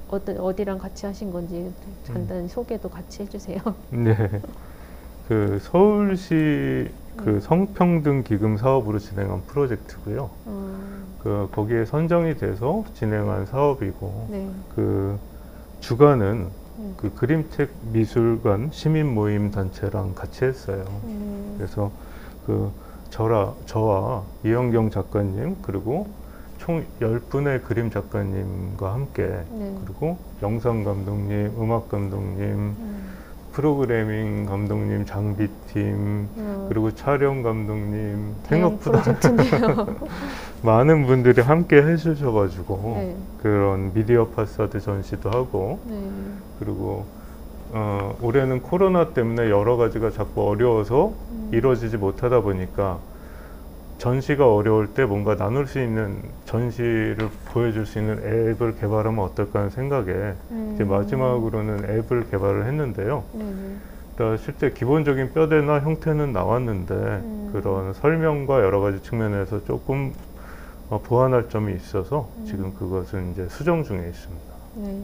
어디랑 같이 하신 건지 간단히 소개도 같이 해주세요. 네, 그 서울시 그 성평등 기금 사업으로 진행한 프로젝트고요. 거기에 선정이 돼서 진행한 사업이고, 네. 그 주관은 그 그림책 미술관 시민 모임 단체랑 같이 했어요. 그래서 그 저와 이영경 작가님 그리고 총 10분의 그림 작가님과 함께 네. 그리고 영상 감독님, 음악 감독님, 프로그래밍 감독님, 장비팀 그리고 촬영 감독님 대형 생각보다 프로젝트인데요. 많은 분들이 함께 해주셔가지고 네. 그런 미디어 파사드 전시도 하고 네. 그리고 올해는 코로나 때문에 여러 가지가 자꾸 어려워서 이루어지지 못하다 보니까 전시가 어려울 때 뭔가 나눌 수 있는 전시를 보여줄 수 있는 앱을 개발하면 어떨까 하는 생각에 이제 마지막으로는 앱을 개발을 했는데요. 그러니까 실제 기본적인 뼈대나 형태는 나왔는데 그런 설명과 여러 가지 측면에서 조금 보완할 점이 있어서 지금 그것은 이제 수정 중에 있습니다. 네.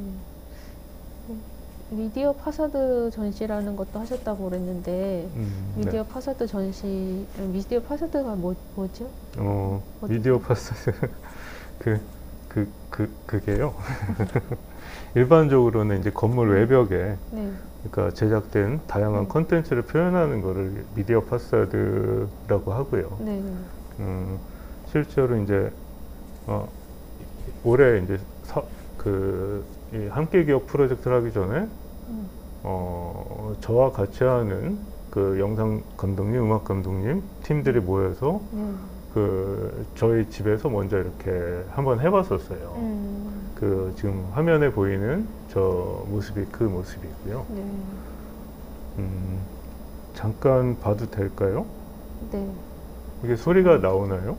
미디어 파사드 전시라는 것도 하셨다고 그랬는데 미디어 네. 파사드 전시 미디어 파사드가 뭐죠? 미디어 파사드 그게요. 일반적으로는 이제 건물 외벽에 네. 그러니까 제작된 다양한 컨텐츠를 표현하는 것을 미디어 파사드라고 하고요. 네. 실제로 이제 올해 이제 이 함께 기억 프로젝트를 하기 전에 저와 같이 하는 그 영상 감독님, 음악 감독님 팀들이 모여서 그 저희 집에서 먼저 이렇게 한번 해봤었어요. 그 지금 화면에 보이는 저 모습이 그 모습이고요. 네. 잠깐 봐도 될까요? 네. 이게 소리가 나오나요?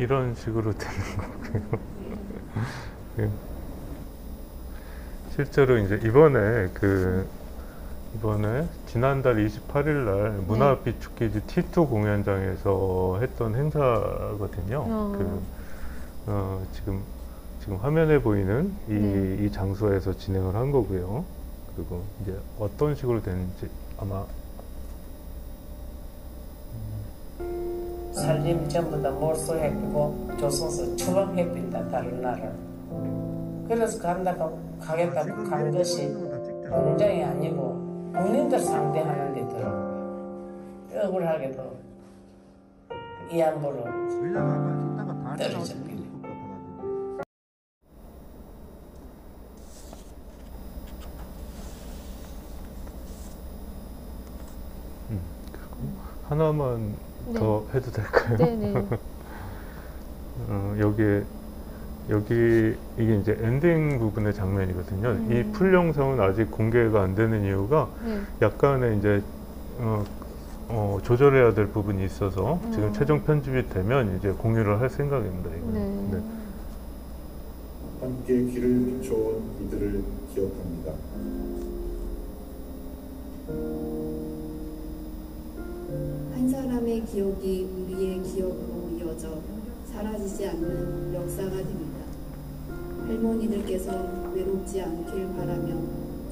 이런 식으로 되는 거고요. 예. 실제로 이제 이번에 지난달 28일 날 문화빛 축기지 T2 공연장에서 했던 행사거든요. 지금 화면에 보이는 이 장소에서 진행을 한 거고요. 그리고 이제 어떤 식으로 되는지 아마 살림 전부 다 몰수 해피고 조선소 추방 해핀다 다른 나라. 그래서 가겠다고 간 것이 공장이 아니고 국민들 상대하는 데 들어가요. 억울하게도 이안보로 떨어졌거든요. 하나만 더 해도 될까요? 네네. 여기 이게 이제 엔딩 부분의 장면이거든요. 이 풀 영상은 아직 공개가 안 되는 이유가 약간의 이제 조절해야 될 부분이 있어서 지금 최종 편집이 되면 이제 공유를 할 생각입니다. 네. 함께 길을 비춰온 이들을 기억합니다. 한 사람의 기억이 우리의 기억으로 이어져 사라지지 않는 역사가 됩니다. 할머니들께서 외롭지 않길 바라며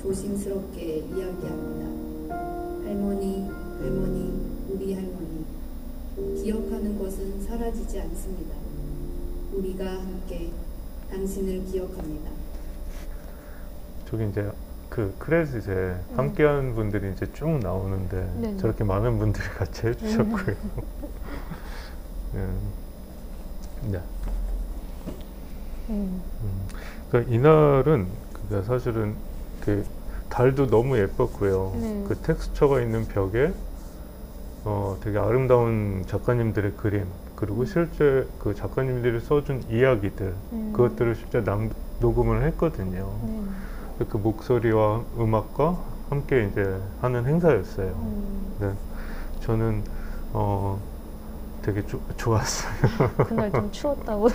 조심스럽게 이야기합니다. 할머니, 할머니, 우리 할머니. 기억하는 것은 사라지지 않습니다. 우리가 함께 당신을 기억합니다. 저기 이제 그 크레딧에 함께한 분들이 이제 쭉 나오는데 저렇게 많은 분들이 같이 해주셨고요. 네. 그러니까 이날은 사실은 그 달도 너무 예뻤고요. 그 텍스처가 있는 벽에 되게 아름다운 작가님들의 그림, 그리고 실제 그 작가님들이 써준 이야기들, 그것들을 실제 녹음을 했거든요. 그 목소리와 음악과 함께 이제 하는 행사였어요. 네. 저는 되게 좋았어요. 그날 좀 추웠다고.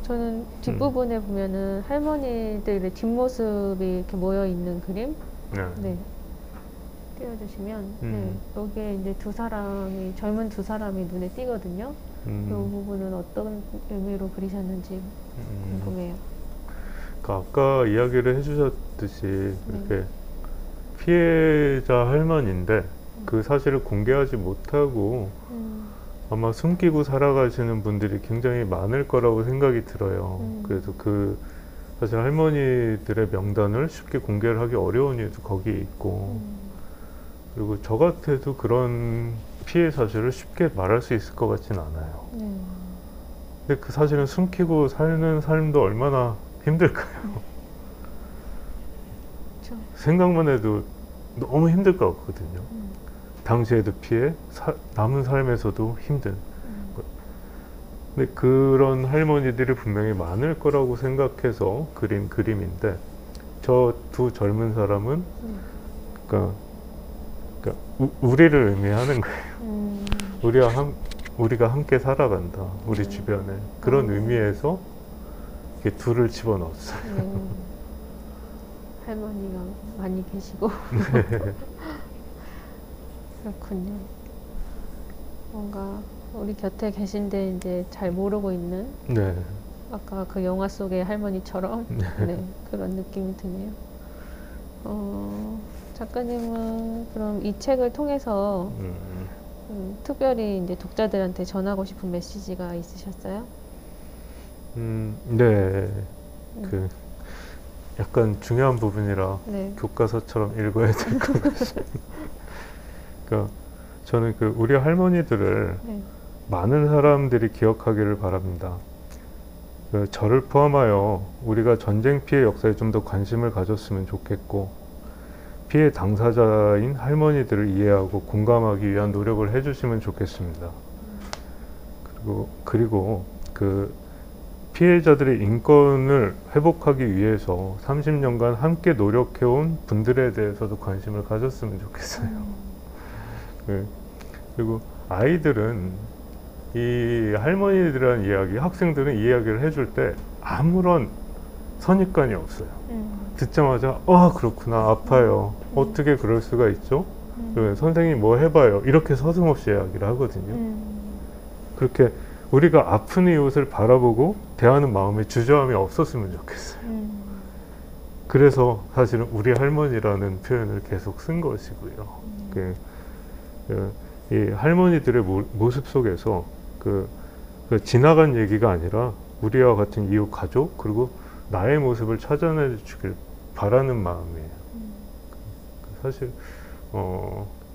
저는 뒷부분에 보면은 할머니들의 뒷모습이 이렇게 모여 있는 그림. 네. 띄워주시면 여기에 이제 젊은 두 사람이 눈에 띄거든요. 이 부분은 어떤 의미로 그리셨는지 궁금해요. 아까 이야기를 해주셨듯이 이렇게 피해자 할머니인데 그 사실을 공개하지 못하고 아마 숨기고 살아가시는 분들이 굉장히 많을 거라고 생각이 들어요. 그래서 사실 할머니들의 명단을 쉽게 공개를 하기 어려운 이유도 거기에 있고, 그리고 저 같아도 그런 피해 사실을 쉽게 말할 수 있을 것 같진 않아요. 근데 그 사실은 숨기고 사는 삶도 얼마나 힘들까요? 생각만 해도 너무 힘들 것 같거든요. 당시에도 피해, 남은 삶에서도 힘든. 근데 그런 할머니들이 분명히 많을 거라고 생각해서 그린 그림인데, 저 두 젊은 사람은 그러니까 우리를 의미하는 거예요. 우리가 함께 살아간다. 우리 주변에. 그런 의미에서 이렇게 둘을 집어넣었어요. 할머니가 많이 계시고. 그렇군요. 뭔가 우리 곁에 계신데 이제 잘 모르고 있는 아까 그 영화 속의 할머니처럼 그런 느낌이 드네요. 작가님은 그럼 이 책을 통해서 특별히 이제 독자들한테 전하고 싶은 메시지가 있으셨어요? 네. 약간 중요한 부분이라 교과서처럼 읽어야 될 것 같습니다. 그러니까 저는 우리 할머니들을 많은 사람들이 기억하기를 바랍니다. 저를 포함하여 우리가 전쟁 피해 역사에 좀 더 관심을 가졌으면 좋겠고, 피해 당사자인 할머니들을 이해하고 공감하기 위한 노력을 해주시면 좋겠습니다. 그리고 피해자들의 인권을 회복하기 위해서 30년간 함께 노력해온 분들에 대해서도 관심을 가졌으면 좋겠어요. 예. 그리고 아이들은 이 할머니들이라는 이야기, 학생들은 이야기를 해줄 때 아무런 선입관이 없어요. 듣자마자 그렇구나, 아파요. 어떻게 그럴 수가 있죠? 선생님 뭐 해봐요. 이렇게 서슴없이 이야기를 하거든요. 그렇게 우리가 아픈 이웃을 바라보고 대하는 마음에 주저함이 없었으면 좋겠어요. 그래서 사실은 우리 할머니라는 표현을 계속 쓴 것이고요. 이 할머니들의 모습 속에서 그 지나간 얘기가 아니라 우리와 같은 이웃 가족 그리고 나의 모습을 찾아내 주길 바라는 마음이에요. 사실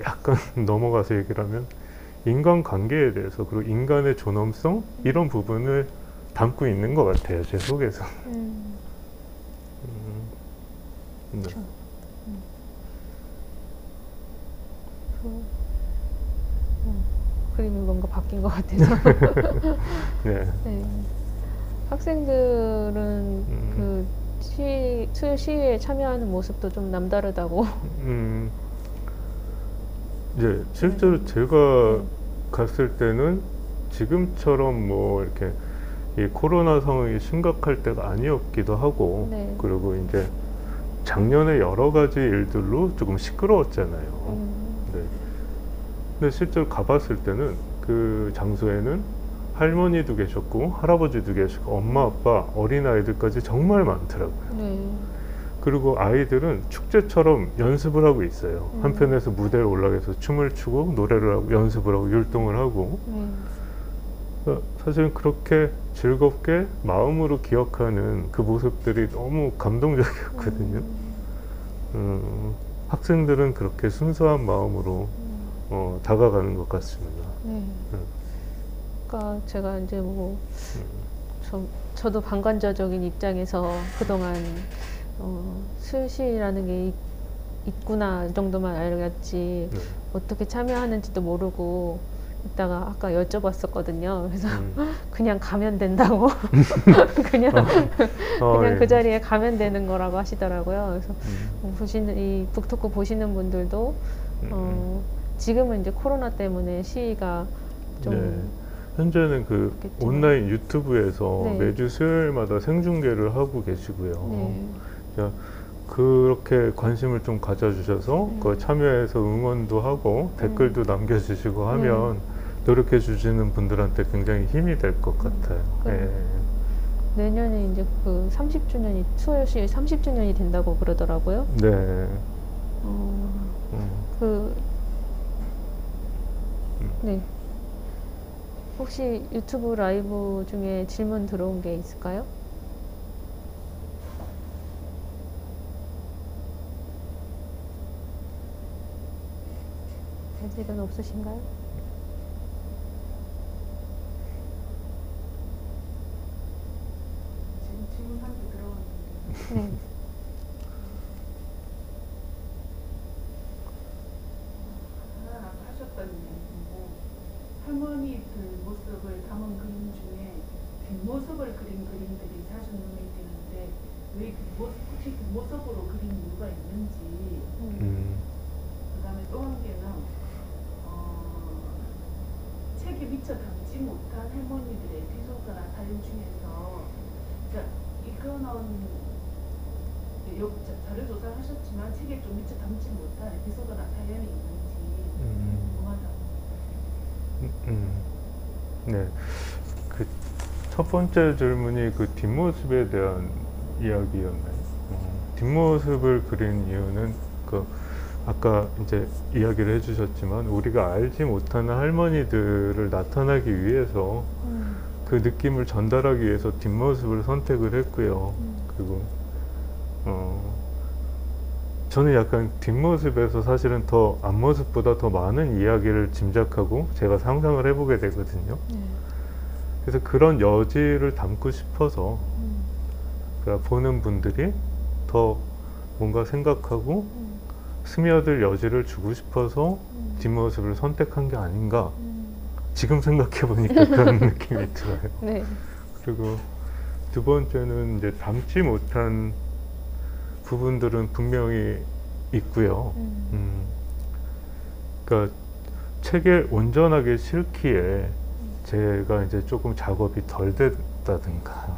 약간 넘어가서 얘기를 하면 인간관계에 대해서 그리고 인간의 존엄성 이런 부분을 담고 있는 것 같아요. 제 속에서. 네. 그림이 뭔가 바뀐 것 같아서. 네. 네. 학생들은 그 시위에 참여하는 모습도 좀 남다르다고. 이제 실제로 제가 갔을 때는 지금처럼 뭐 이렇게 이 코로나 상황이 심각할 때가 아니었기도 하고, 네. 그리고 이제 작년에 여러 가지 일들로 조금 시끄러웠잖아요. 네. 근데 실제로 가봤을 때는 그 장소에는 할머니도 계셨고 할아버지도 계시고 엄마 아빠 어린아이들까지 정말 많더라고요. 네. 그리고 아이들은 축제처럼 연습을 하고 있어요. 한편에서 무대에 올라가서 춤을 추고 노래를 하고 연습을 하고 율동을 하고 사실은 그렇게 즐겁게 마음으로 기억하는 그 모습들이 너무 감동적이었거든요. 학생들은 그렇게 순수한 마음으로 다가가는 것 같습니다. 네. 그러니까 제가 이제 뭐 저도 방관자적인 입장에서 그동안 수시라는 게 있구나 정도만 알았지 어떻게 참여하는지도 모르고 있다가 아까 여쭤봤었거든요. 그래서 그냥 가면 된다고 그냥 그 자리에 가면 되는 거라고 하시더라고요. 그래서 이 북토크 보시는 분들도 지금은 이제 코로나 때문에 시위가 좀 현재는 그 그렇겠죠. 온라인 유튜브에서 네. 매주 수요일마다 생중계를 하고 계시고요. 네. 자, 그렇게 관심을 좀 가져주셔서 그 참여해서 응원도 하고 댓글도 남겨주시고 하면 노력해 주시는 분들한테 굉장히 힘이 될 것 같아요. 내년에 이제 그 30주년이 수요시 30주년이 된다고 그러더라고요. 네. 네. 혹시 유튜브 라이브 중에 질문 들어온 게 있을까요? 아직은 없으신가요? 지금 질문 한 개 들어왔는데. 네. 하나 아까 하셨던 얘기고 할머니들 모습을 담은 그림 중에 뒷모습을 그린 그림들이 자주 눈에 띄는데 왜 혹시 뒷모습으로 그린 이유가 있는지 그다음에 또 한 개는 책에 미처 담지 못한 할머니들의 에피소드나 사연 중에서 이거는 자료 조사를 하셨지만 책에 좀 미처 담지 못한 에피소드나 사연이 있는지 궁금하다고. 네. 그 첫 번째 질문이 그 뒷모습에 대한 이야기였나요? 뒷모습을 그린 이유는 그 아까 이제 이야기를 해주셨지만 우리가 알지 못하는 할머니들을 나타나기 위해서 그 느낌을 전달하기 위해서 뒷모습을 선택을 했고요. 그리고 저는 약간 뒷모습에서 사실은 더 앞모습보다 더 많은 이야기를 짐작하고 제가 상상을 해보게 되거든요. 그래서 그런 여지를 담고 싶어서 그러니까 보는 분들이 더 뭔가 생각하고 스며들 여지를 주고 싶어서 뒷모습을 선택한 게 아닌가 지금 생각해보니까 그런 느낌이 들어요. 네. 그리고 두 번째는 이제 담지 못한 부분들은 분명히 있고요. 그러니까 책에 온전하게 실기에 제가 이제 조금 작업이 덜 됐다든가,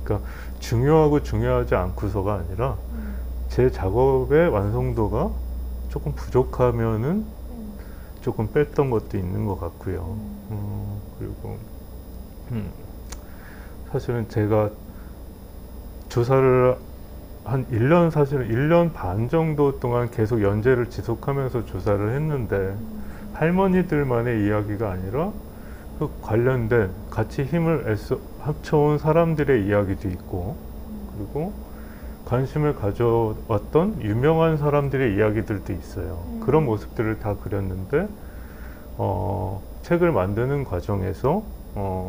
그러니까 중요하고 중요하지 않고서가 아니라 제 작업의 완성도가 조금 부족하면은 조금 뺐던 것도 있는 것 같고요. 그리고 사실은 제가 조사를 한 1년, 사실은 1년 반 정도 동안 계속 연재를 지속하면서 조사를 했는데 할머니들만의 이야기가 아니라 그 관련된 같이 힘을 애써 합쳐온 사람들의 이야기도 있고, 그리고 관심을 가져왔던 유명한 사람들의 이야기들도 있어요. 그런 모습들을 다 그렸는데 책을 만드는 과정에서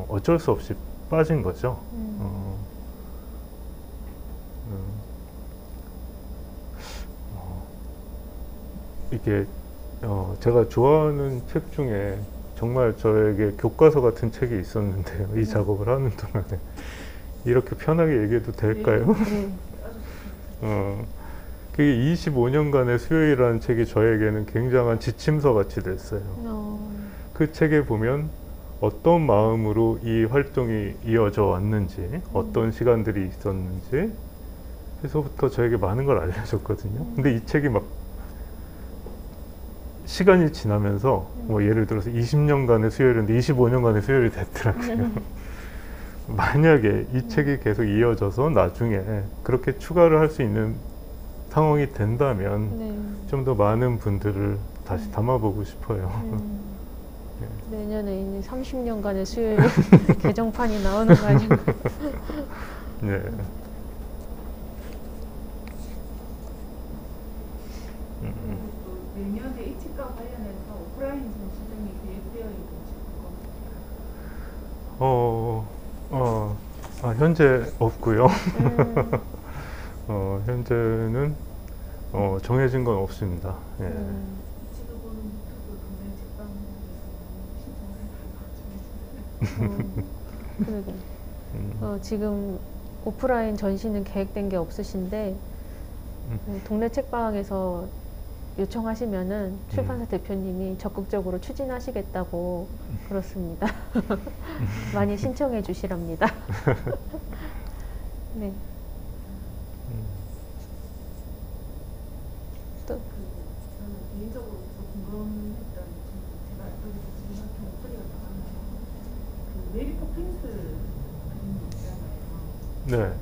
어쩔 수 없이 빠진 거죠. 이게 제가 좋아하는 책 중에 정말 저에게 교과서 같은 책이 있었는데요. 이 작업을 하는 동안에. 이렇게 편하게 얘기해도 될까요? 그게 25년간의 수요일이라는 책이 저에게는 굉장한 지침서 같이 됐어요. 그 책에 보면 어떤 마음으로 이 활동이 이어져 왔는지, 어떤 시간들이 있었는지 해서부터 저에게 많은 걸 알려줬거든요. 근데 이 책이 막 시간이 지나면서 뭐 예를 들어서 20년간의 수요일인데 25년간의 수요일이 됐더라고요. 만약에 이 책이 계속 이어져서 나중에 그렇게 추가를 할 수 있는 상황이 된다면 좀 더 많은 분들을 다시 담아보고 싶어요. 내년에 이제 30년간의 수요일 개정판이 나오는 거 아닌가? 네. 내년에 이 책과 관련해서 오프라인 전시장이 계획되어 있는지 현재 없고요. 현재는 정해진 건 없습니다. 예. 지금 보는 유튜브 동네 책방에서 신청을 그러게. 지금 오프라인 전시는 계획된 게 없으신데 동네 책방에서 요청하시면은 출판사 대표님이 적극적으로 추진하시겠다고 그렇습니다. 많이 신청해 주시랍니다. 네. 또 저는 개인적으로 궁금했던 제가 여기서 지금 목소리가 나가나요? 그 메리 포핀스 그림이 있잖아요. 네.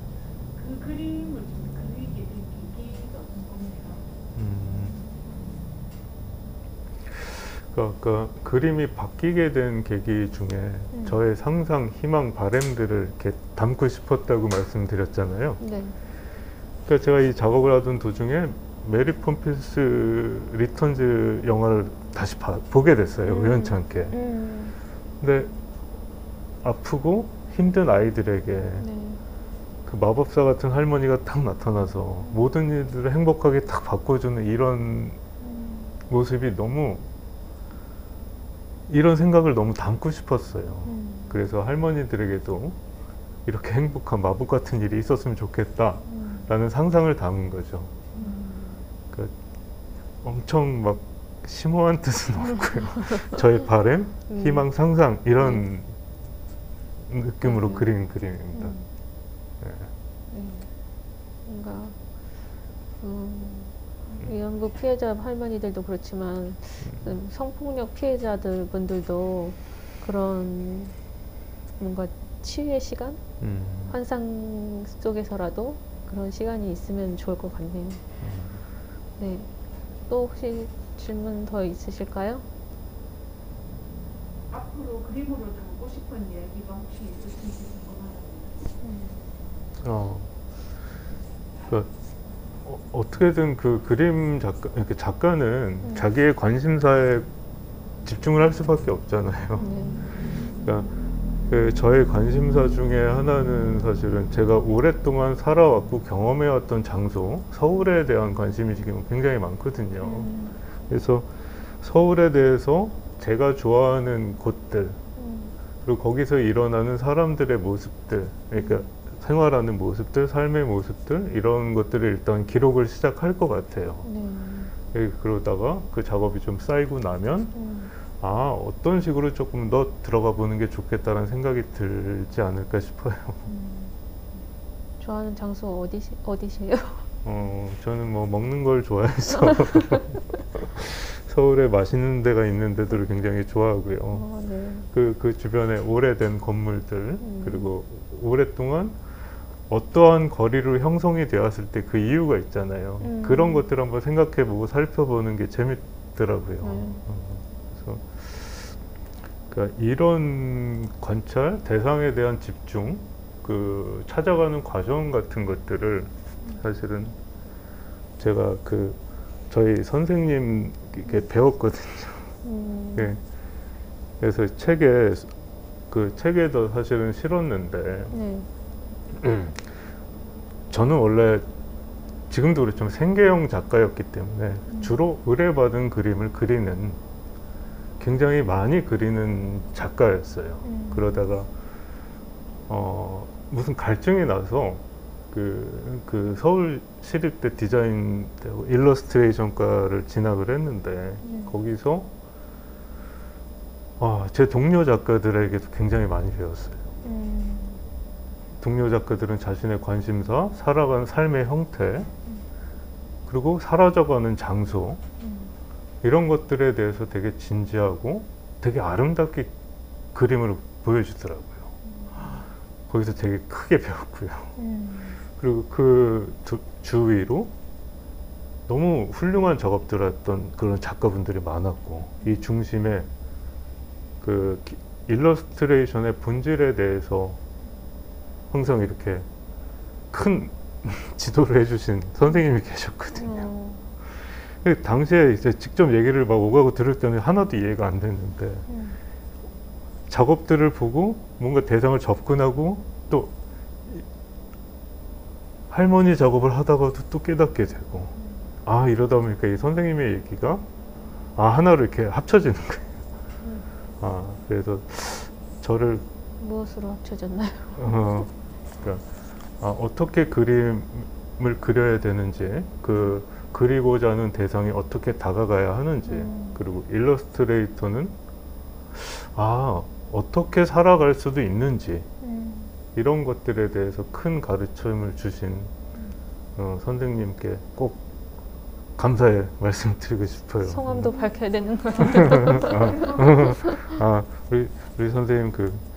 그 그림을 좀 그리게 된 계기가 궁금해요. 그러니까 그림이 바뀌게 된 계기 중에 저의 상상, 희망, 바램들을 이렇게 담고 싶었다고 말씀드렸잖아요. 네. 그러니까 제가 이 작업을 하던 도중에 메리 폼핀스 리턴즈 영화를 다시 보게 됐어요. 우연찮게. 근데 아프고 힘든 아이들에게 그 마법사 같은 할머니가 딱 나타나서 모든 일들을 행복하게 딱 바꿔주는 이런 모습이 너무, 이런 생각을 너무 담고 싶었어요. 그래서 할머니들에게도 이렇게 행복한 마법 같은 일이 있었으면 좋겠다라는 상상을 담은 거죠. 그러니까 엄청 막 심오한 뜻은 없고요. 저의 바램, 희망, 상상 이런 느낌으로 그린 그림입니다. 뭔가 위안부 피해자 할머니들도 그렇지만 성폭력 피해자들 분들도 그런 뭔가 치유의 시간? 환상 속에서라도 그런 시간이 있으면 좋을 것 같네요. 네. 또 혹시 질문 더 있으실까요? 앞으로 그림으로 담고 싶은 이야기가 혹시 있으신지 궁금하네요. 그러니까 어떻게든 그 그림 작가, 이렇게 작가는 자기의 관심사에 집중을 할 수밖에 없잖아요. 그러니까 그 저의 관심사 중에 하나는 사실은 제가 오랫동안 살아왔고 경험해왔던 장소, 서울에 대한 관심이 지금 굉장히 많거든요. 그래서 서울에 대해서 제가 좋아하는 곳들, 그리고 거기서 일어나는 사람들의 모습들, 그러니까 생활하는 모습들, 삶의 모습들, 이런 것들을 일단 기록을 시작할 것 같아요. 그러다가 그 작업이 좀 쌓이고 나면 어떤 식으로 조금 더 들어가 보는 게 좋겠다는 생각이 들지 않을까 싶어요. 좋아하는 장소 어디세요? 저는 뭐 먹는 걸 좋아해서 서울에 맛있는 데가 있는 데들을 굉장히 좋아하고요. 네. 그 주변에 오래된 건물들, 그리고 오랫동안 어떠한 거리로 형성이 되었을 때 그 이유가 있잖아요. 그런 것들 한번 생각해보고 살펴보는 게 재밌더라고요. 그래서 그러니까 이런 관찰, 대상에 대한 집중, 그 찾아가는 과정 같은 것들을 사실은 제가 저희 선생님께 배웠거든요. 네. 그래서 책에도 사실은 실었는데, 저는 원래 지금도 그렇지만 생계형 작가였기 때문에 주로 의뢰받은 그림을 그리는, 굉장히 많이 그리는 작가였어요. 그러다가 무슨 갈증이 나서 그 서울 시립대 디자인 일러스트레이션과를 진학을 했는데, 거기서 제 동료 작가들에게도 굉장히 많이 배웠어요. 동료 작가들은 자신의 관심사, 살아가는 삶의 형태, 그리고 사라져가는 장소, 이런 것들에 대해서 되게 진지하고 되게 아름답게 그림을 보여주더라고요. 거기서 되게 크게 배웠고요. 그리고 그 주위로 너무 훌륭한 작업들을 했던 그런 작가분들이 많았고, 이 중심에 그 일러스트레이션의 본질에 대해서 항상 이렇게 큰 지도를 해주신 선생님이 계셨거든요. 당시에 이제 직접 얘기를 막 오가고 들을 때는 하나도 이해가 안 됐는데, 작업들을 보고 뭔가 대상을 접근하고 또 할머니 작업을 하다가도 또 깨닫게 되고, 이러다 보니까 이 선생님의 얘기가 하나로 이렇게 합쳐지는 거예요. 그래서 저를 무엇으로 합쳐졌나요? 그러니까 어떻게 그림을 그려야 되는지, 그리고자 하는 대상이 어떻게 다가가야 하는지, 그리고 일러스트레이터는 어떻게 살아갈 수도 있는지, 이런 것들에 대해서 큰 가르침을 주신 선생님께 꼭 감사의 말씀드리고 싶어요. 성함도 밝혀야 되는 거 같아요. 우리 선생님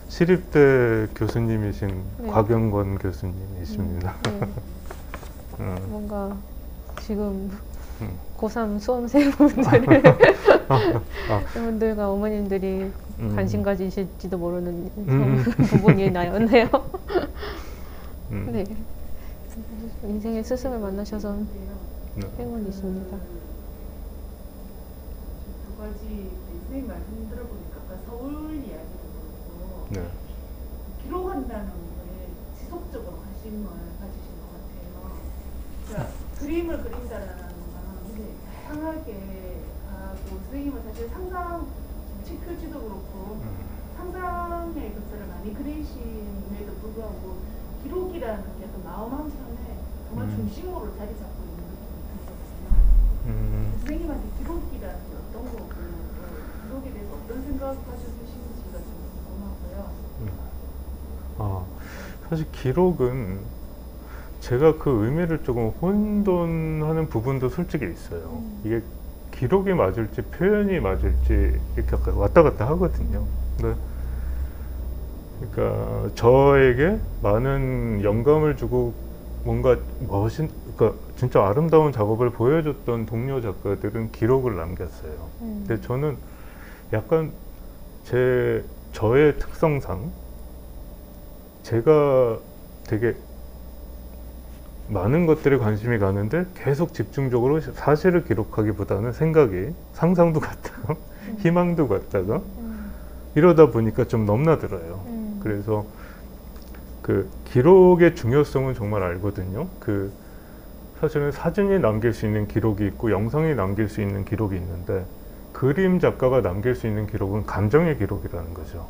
시립대 교수님이신 네. 곽영건 교수님이십니다. 뭔가 지금 고3 수험생분들의 분들과 어머님들이 관심 가지실지도 모르는 부분이 나였네요. 네. 인생의 스승을 만나셔서 행운이십니다. 두 가지 선생님 말씀 들어보니까 아까 서울 이야기도 그렇고 기록한다는 거에 지속적으로 관심을 가지신 것 같아요. 그러니까 그림을 그린다라는 거는 다양하게 하고, 선생님은 사실 상상, 책 표지도 그렇고 상상의 것들을 많이 그리심에도 불구하고 기록이라는 게 또 마음 한편에 정말 중심으로 자리 잡고 있는 느낌이 들거든요. 선생님한테 기록이라는 게 어떤 거고, 기록에 대해서 어떤 생각을 가지고 계시는지가 좀 궁금하고요. 사실 기록은 제가 그 의미를 조금 혼돈하는 부분도 솔직히 있어요. 이게 기록이 맞을지 표현이 맞을지 이렇게 왔다 갔다 하거든요. 그러니까 저에게 많은 영감을 주고 뭔가 그러니까 진짜 아름다운 작업을 보여줬던 동료 작가들은 기록을 남겼어요. 근데 저는 약간 저의 특성상 제가 되게 많은 것들에 관심이 가는데 계속 집중적으로 사실을 기록하기보다는 생각이, 상상도 갔다가 희망도 갔다가 이러다 보니까 좀 넘나들어요. 그래서 기록의 중요성은 정말 알거든요. 사실은 사진이 남길 수 있는 기록이 있고 영상이 남길 수 있는 기록이 있는데, 그림 작가가 남길 수 있는 기록은 감정의 기록이라는 거죠.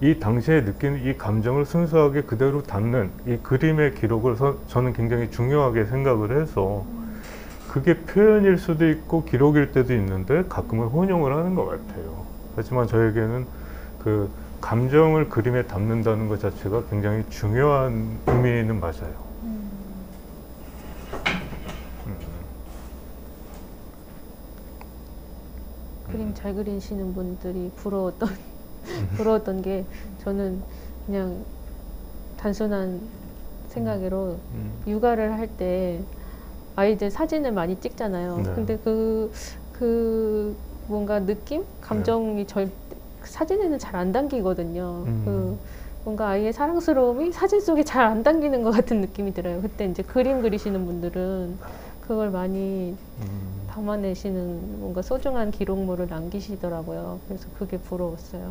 이 당시에 느끼는 이 감정을 순수하게 그대로 담는 이 그림의 기록을 저는 굉장히 중요하게 생각을 해서 그게 표현일 수도 있고 기록일 때도 있는데 가끔은 혼용을 하는 것 같아요. 하지만 저에게는 그 감정을 그림에 담는다는 것 자체가 굉장히 중요한 의미는 맞아요. 그림 잘 그리시는 분들이 부러웠던 게 저는 그냥 단순한 생각으로 육아를 할 때 아이들 사진을 많이 찍잖아요. 네. 근데 그 뭔가 느낌? 감정이 사진에는 잘 안 담기거든요. 그 뭔가 아이의 사랑스러움이 사진 속에 잘 안 담기는 것 같은 느낌이 들어요. 그때 이제 그림 그리시는 분들은 그걸 많이 담아내시는 뭔가 소중한 기록물을 남기시더라고요. 그래서 그게 부러웠어요.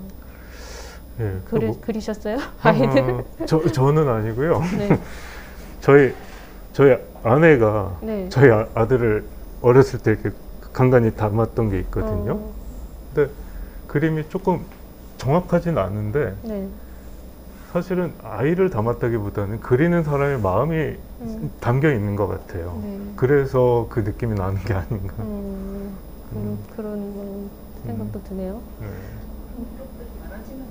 예, 그리셨어요? 아이들? 저는 아니고요. 네. 저희 아내가 네. 저희 아들을 어렸을 때 이렇게 간간히 담았던 게 있거든요. 근데 그림이 조금 정확하진 않은데 네. 사실은 아이를 담았다기보다는 그리는 사람의 마음이 담겨 있는 것 같아요. 네. 그래서 그 느낌이 나는 게 아닌가. 그런 뭐 생각도 드네요. 네. 기록들이 많아지면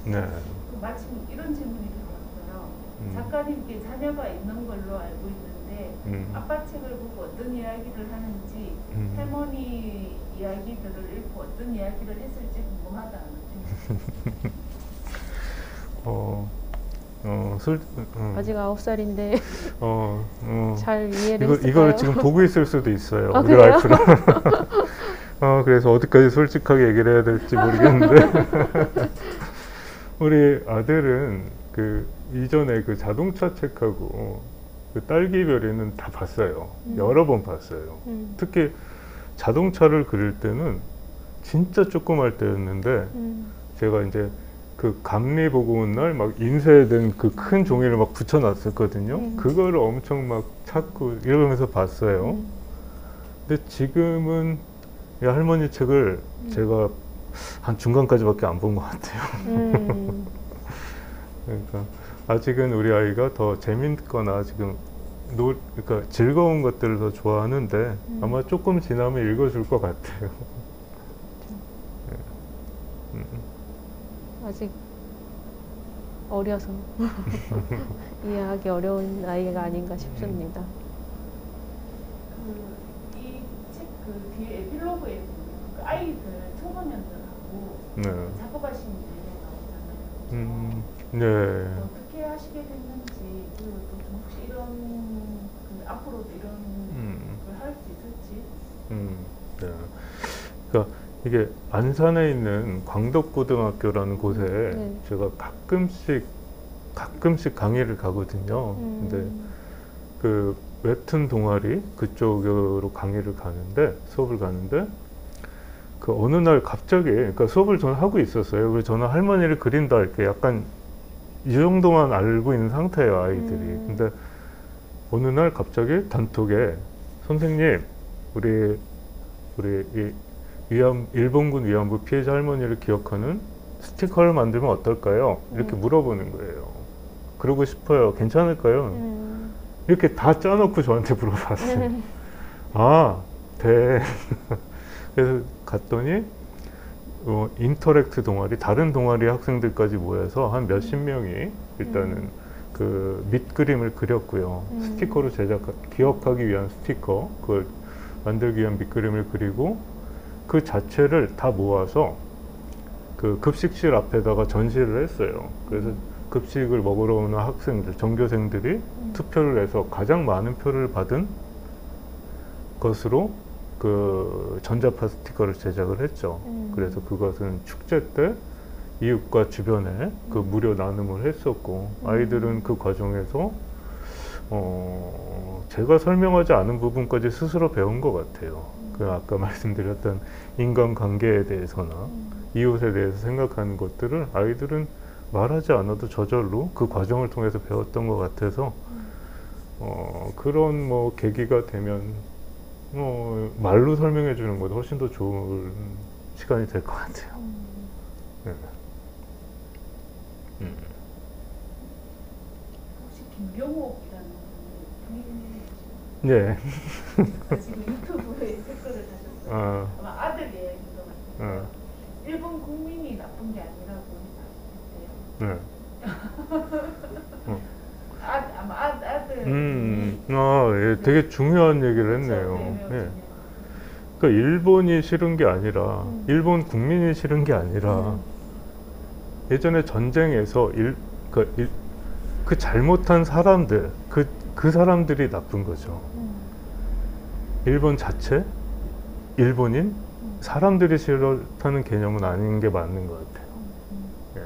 좋겠어요. 네. 마침 이런 질문이 들어왔어요. 작가님께 자녀가 있는 걸로 알고 있는데 아빠 책을 보고 어떤 이야기를 하는지 할머니 이야기들을 읽고 어떤 이야기를 했을지 궁금하다는 아직 9살인데 잘 이해를 이걸 했을까요? 지금 보고 있을 수도 있어요. 아, 우리 그래요? 와이프는. 그래서 어디까지 솔직하게 얘기를 해야 될지 모르겠는데 우리 아들은 그 이전에 그 자동차 책하고 그 딸기별이는 다 봤어요. 여러 번 봤어요. 특히 자동차를 그릴 때는 진짜 조그말 때였는데 제가 이제 그 감리 보고 온 날 막 인쇄된 그 큰 종이를 막 붙여놨었거든요. 그거를 엄청 막 찾고 이러면서 봤어요. 근데 지금은 이 할머니 책을 제가 한 중간까지밖에 안 본 것 같아요. 그러니까 아직은 우리 아이가 더 재밌거나 지금 그러니까 즐거운 것들을 더 좋아하는데 아마 조금 지나면 읽어줄 것 같아요. 아직 어려서 이해하기 어려운 나이가 아닌가 싶습니다. 이 책 그 뒤에 에필로그에 보면 그 아이들 초보년들하고 작업하신 내용 나오잖아요. 네. 어떻게 하시게 됐는지 그리고 또 혹시 이런 앞으로도 이런 걸 할 수 있을지. 네. 그러니까 이게 안산에 있는 광덕고등학교라는 곳에 제가 가끔씩 강의를 가거든요. 근데 그 웹툰 동아리 그쪽으로 강의를 가는데 수업을 가는데 그 어느 날 갑자기 그러니까 수업을 저는 하고 있었어요. 그래서 저는 할머니를 그린다 이렇게 약간 이 정도만 알고 있는 상태예요, 아이들이. 근데 어느 날 갑자기 단톡에 선생님 우리 이 일본군 위안부 피해자 할머니를 기억하는 스티커를 만들면 어떨까요? 이렇게 물어보는 거예요. 그러고 싶어요. 괜찮을까요? 이렇게 다 짜놓고 저한테 물어봤어요. 아, 돼. 그래서 갔더니 인터랙트 동아리, 다른 동아리 학생들까지 모여서 한 몇십 명이 일단은 그 밑그림을 그렸고요. 스티커로 기억하기 위한 스티커, 그걸 만들기 위한 밑그림을 그리고 그 자체를 다 모아서 그 급식실 앞에다가 전시를 했어요. 그래서 급식을 먹으러 오는 학생들, 전교생들이 투표를 해서 가장 많은 표를 받은 것으로 그 전자파 스티커를 제작을 했죠. 그래서 그것은 축제 때 이웃과 주변에 그 무료 나눔을 했었고 아이들은 그 과정에서 제가 설명하지 않은 부분까지 스스로 배운 것 같아요. 그 아까 말씀드렸던 인간관계에 대해서나 이웃에 대해서 생각하는 것들을 아이들은 말하지 않아도 저절로 그 과정을 통해서 배웠던 것 같아서 그런 뭐 계기가 되면 말로 설명해 주는 것보다 훨씬 더 좋은 시간이 될 것 같아요. 네. 혹시 김경옥이라는 분이 네. 지금 유튜브에 댓글을 다셨어요. 아마 아들 얘기인 것 같아요. 일본 국민이 나쁜 게 아니라고 했대요. 네. 아마 아들. 예, 되게 중요한 얘기를 했네요. 예. 그러니까 일본이 싫은 게 아니라 일본 국민이 싫은 게 아니라 예전에 전쟁에서 그 잘못한 사람들, 그 사람들이 나쁜 거죠. 일본 자체, 일본인, 사람들이 싫다는 개념은 아닌 게 맞는 것 같아요. 예.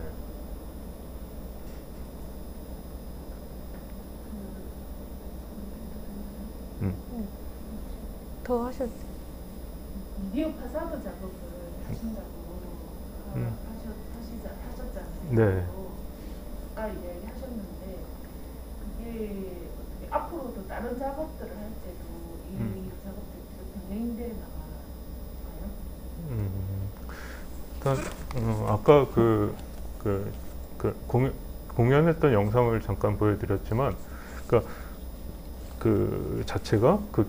더 하셨. 미디어 파사드 작업을 하신다고 하셨잖아요. 네. 아까 이야기하셨는데 그게 앞으로도 다른 작업들을 할 때도 이 작업들이 병행돼 나갈까요? 일단 아까 공연했던 영상을 잠깐 보여드렸지만, 그러니까 그 자체가 그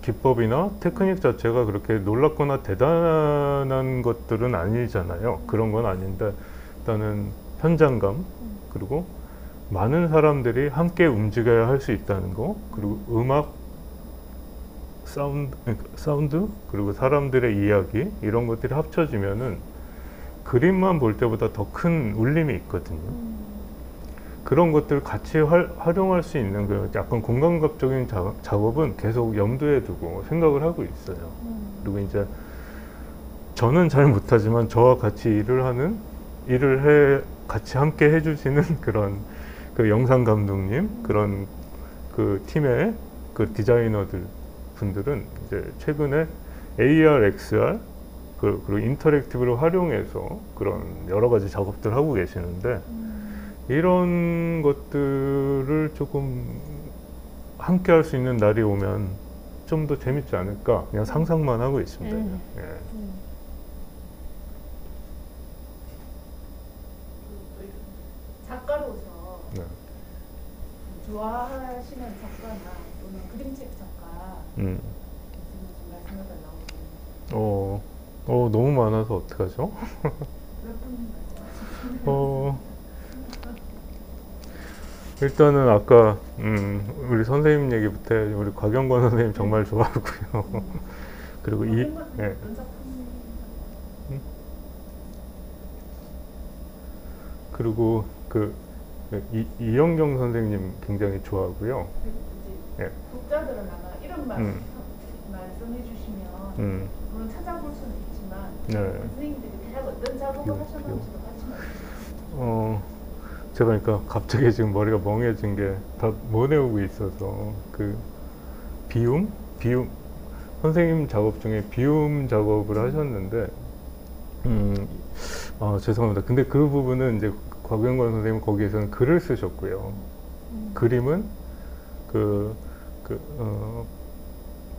기법이나 테크닉 자체가 그렇게 놀랍거나 대단한 것들은 아니잖아요. 그런 건 아닌데 일단은 현장감, 그리고 많은 사람들이 함께 움직여야 할 수 있다는 거, 그리고 음악, 사운드, 그리고 사람들의 이야기, 이런 것들이 합쳐지면은 그림만 볼 때보다 더 큰 울림이 있거든요. 그런 것들을 같이 활용할 수 있는 그 약간 공감각적인 작업은 계속 염두에 두고 생각을 하고 있어요. 그리고 이제 저는 잘 못하지만 저와 같이 같이 함께 해주시는 그런 그 영상 감독님, 그런 그 팀의 그 디자이너들 분들은 이제 최근에 AR, XR 그리고 인터랙티브를 활용해서 그런 여러 가지 작업들 하고 계시는데, 이런 것들을 조금 함께 할 수 있는 날이 오면 좀 더 재밌지 않을까, 그냥 상상만 하고 있습니다. 예. 작가로서 네. 좋아하시는 작가나 또는 그림책 작가 있으면 좀 말씀해달라고. 너무 많아서 어떡하죠? 몇 분 말씀하시나요? 일단은 아까 우리 선생님 얘기부터 우리 곽영권 선생님 정말 좋아하고요. 그리고 어떤 작품? 그리고 이영경 선생님 굉장히 좋아하고요. 이제 독자들은 아마 이런 말씀해 주시면 물론 찾아볼 수는 있지만 선생님들이 대략 어떤 작업을 하셨는지도 같이 말씀해 제가 그러니까 갑자기 지금 머리가 멍해진 게 다 못 외우고 있어서 그 비움 선생님 작업 중에 비움 작업을 하셨는데 죄송합니다. 근데 그 부분은 이제 곽영권 선생님 거기에서는 글을 쓰셨고요. 그림은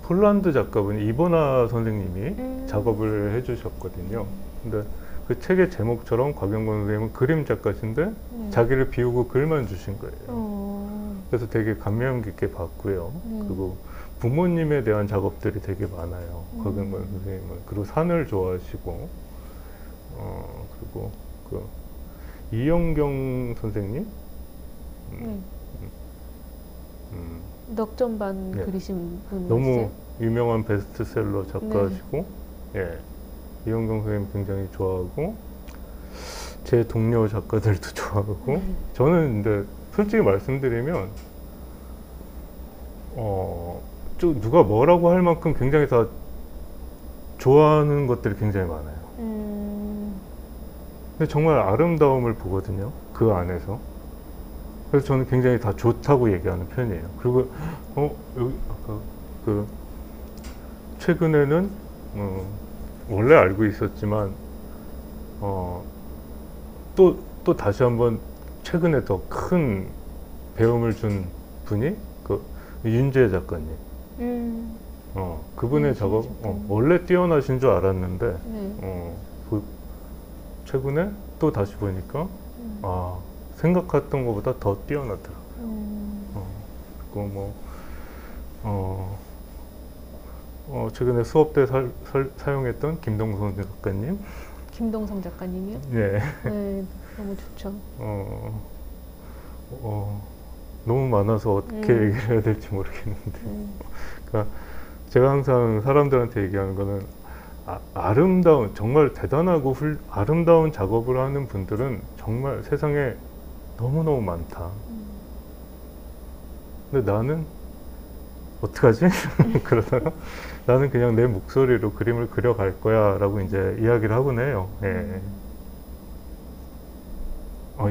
폴란드 작가분 이보나 선생님이 작업을 해주셨거든요. 근데 그 책의 제목처럼 곽영권 선생님은 그림 작가신데 자기를 비우고 글만 주신 거예요. 그래서 되게 감명 깊게 봤고요. 그리고 부모님에 대한 작업들이 되게 많아요. 곽영권 선생님은. 그리고 산을 좋아하시고, 그리고 이영경 선생님, 넉점반 그리신 분 너무 있어요? 유명한 베스트셀러 작가시고, 예. 이영경 선생님 굉장히 좋아하고, 제 동료 작가들도 좋아하고, 저는 근데 솔직히 말씀드리면, 누가 뭐라고 할 만큼 굉장히 다 좋아하는 것들이 굉장히 많아요. 근데 정말 아름다움을 보거든요. 그 안에서. 그래서 저는 굉장히 다 좋다고 얘기하는 편이에요. 그리고, 여기, 아까 최근에는, 원래 알고 있었지만, 또 다시 한번 최근에 더 큰 배움을 준 분이 윤재 작가님. 그분의 작업, 원래 뛰어나신 줄 알았는데, 최근에 또 다시 보니까, 생각했던 것보다 더 뛰어나더라고요. 그리고 최근에 수업 때 사용했던 김동성 작가님. 김동성 작가님이요? 네. 네, 너무 좋죠. 너무 많아서 어떻게 얘기를 해야 될지 모르겠는데. 그러니까 제가 항상 사람들한테 얘기하는 거는 아름다운, 정말 대단하고 아름다운 작업을 하는 분들은 정말 세상에 너무너무 많다. 근데 나는 어떡하지? 그러다가 나는 그냥 내 목소리로 그림을 그려갈 거야 라고 이제 이야기를 하곤 해요. 예.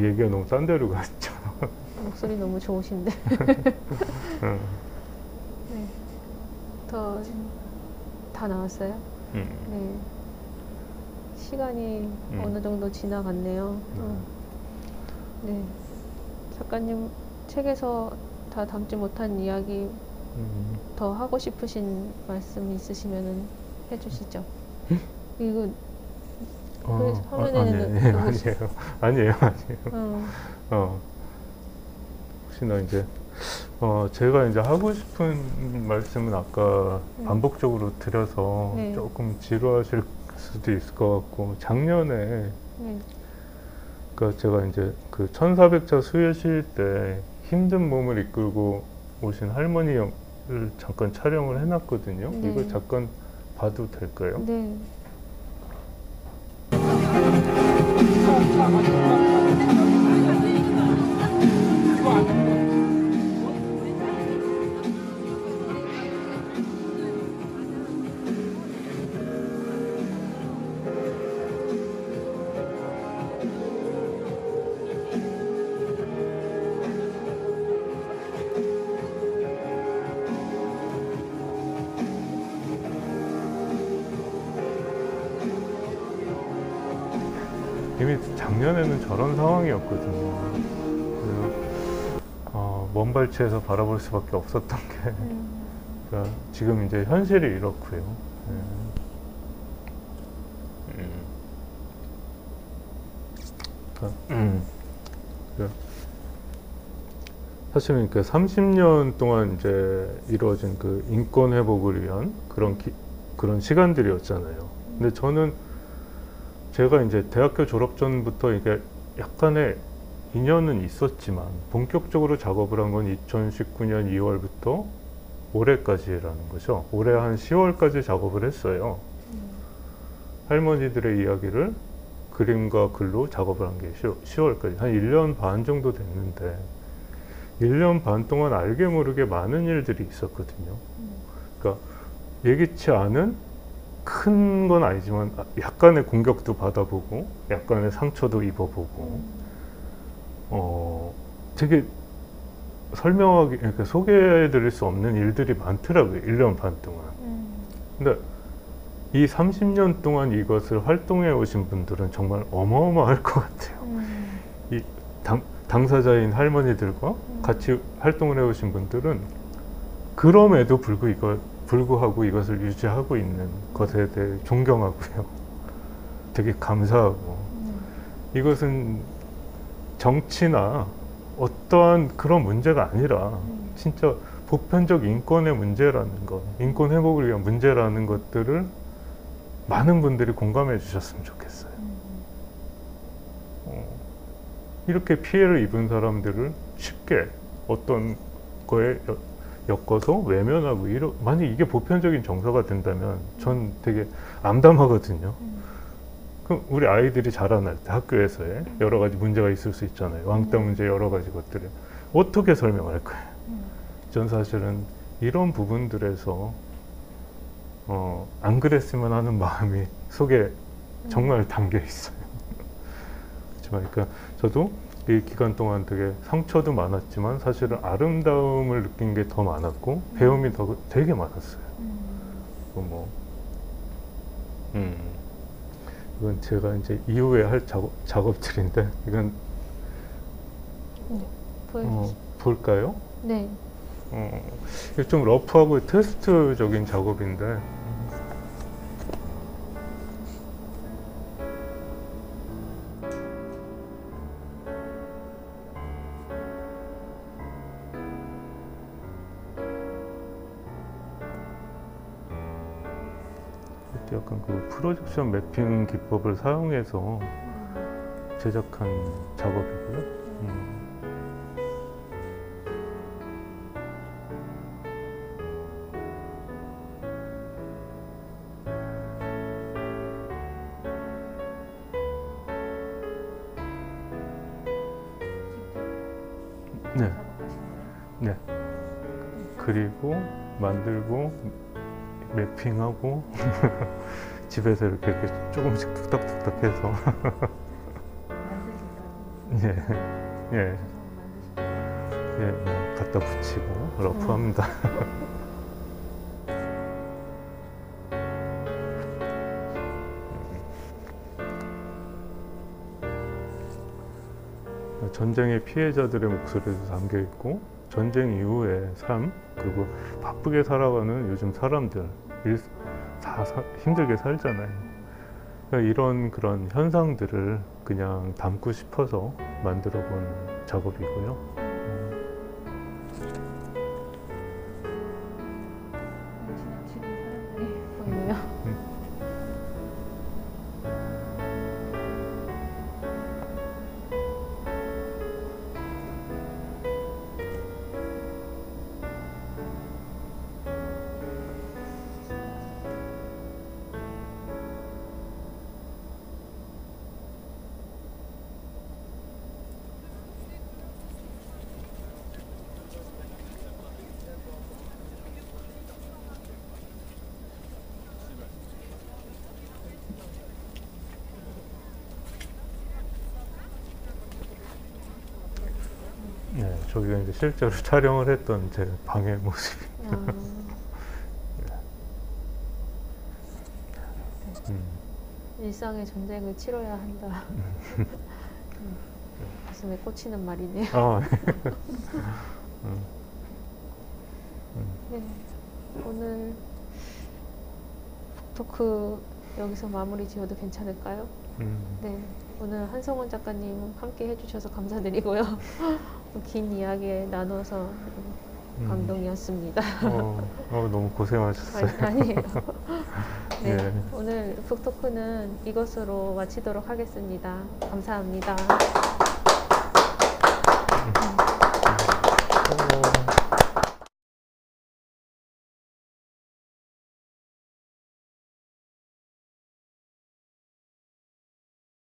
얘기가 너무 딴 데로 갔죠. 목소리 너무 좋으신데. 네. 다 나왔어요? 네. 시간이 어느 정도 지나갔네요. 네. 작가님 책에서 다 담지 못한 이야기 더 하고 싶으신 말씀 있으시면 해주시죠. 이거 화면에는 아니에요. 혹시나 이제 제가 이제 하고 싶은 말씀은 아까 반복적으로 드려서 네. 조금 지루하실 수도 있을 것 같고, 작년에 그러니까 제가 이제 그 1400자 수요실 때 힘든 몸을 이끌고 오신 할머니를 잠깐 촬영을 해놨거든요. 네. 이거 잠깐 봐도 될까요? 네. 이미 작년에는 저런 상황이었거든요. 그래서 먼 발치에서 바라볼 수밖에 없었던 게 그러니까 지금 이제 현실이 이렇고요. 그러니까 사실은 그 30년 동안 이제 이루어진 그 인권 회복을 위한 그런 시간들이었잖아요. 근데 저는 제가 이제 대학교 졸업 전부터 이게 약간의 인연은 있었지만 본격적으로 작업을 한 건 2019년 2월부터 올해까지라는 거죠. 올해 한 10월까지 작업을 했어요. 할머니들의 이야기를 그림과 글로 작업을 한 게 10월까지 한 1년 반 정도 됐는데 1년 반 동안 알게 모르게 많은 일들이 있었거든요. 그러니까 예기치 않은 큰 건 아니지만 약간의 공격도 받아보고 약간의 상처도 입어보고 되게 설명하기, 그러니까 소개해드릴 수 없는 일들이 많더라고요. 1년 반 동안. 근데 이 30년 동안 이것을 활동해 오신 분들은 정말 어마어마할 것 같아요. 이 당사자인 할머니들과 같이 활동을 해 오신 분들은 그럼에도 불구하고 이것을 유지하고 있는 것에 대해 존경하고요. 되게 감사하고. 이것은 정치나 어떠한 그런 문제가 아니라 진짜 보편적 인권의 문제라는 것, 인권 회복을 위한 문제라는 것들을 많은 분들이 공감해 주셨으면 좋겠어요. 이렇게 피해를 입은 사람들을 쉽게 어떤 거에 엮어서 외면하고 만약 이게 보편적인 정서가 된다면 전 되게 암담하거든요. 그럼 우리 아이들이 자라날 때 학교에서의 여러 가지 문제가 있을 수 있잖아요. 왕따 문제 여러 가지 것들을 어떻게 설명할 거예요? 전 사실은 이런 부분들에서 안 그랬으면 하는 마음이 속에 정말 담겨 있어요. 그렇지만 그러니까 저도 이 기간 동안 되게 상처도 많았지만 사실은 아름다움을 느낀 게 더 많았고 배움이 되게 많았어요. 이건 제가 이제 이후에 할 작업들인데 이건 볼까요? 네. 이게 좀 러프하고 테스트적인 작업인데 약간 그 프로젝션 매핑 기법을 사용해서 제작한 작업이고요. 네. 네. 그리고 만들고 매핑하고 집에서 이렇게 조금씩 툭탁툭탁 해서 예, 예, 예, 뭐 갖다 붙이고 러프합니다. 전쟁의 피해자들의 목소리도 담겨 있고 전쟁 이후의 삶, 그리고 바쁘게 살아가는 요즘 사람들 다 힘들게 살잖아요. 그러니까 이런 그런 현상들을 그냥 담고 싶어서 만들어 본 작업이고요. 보이네요. 네, 저기가 이제 실제로 촬영을 했던 제 방의 모습입니다. 일상의 전쟁을 치러야 한다. 가슴에 꽂히는 말이네요. 네, 오늘 북토크 여기서 마무리 지어도 괜찮을까요? 네, 오늘 한성원 작가님 함께 해주셔서 감사드리고요. 긴 이야기 나눠서 감동이었습니다. 너무 고생하셨어요. 아니에요. 네, 네. 오늘 북토크는 이것으로 마치도록 하겠습니다. 감사합니다.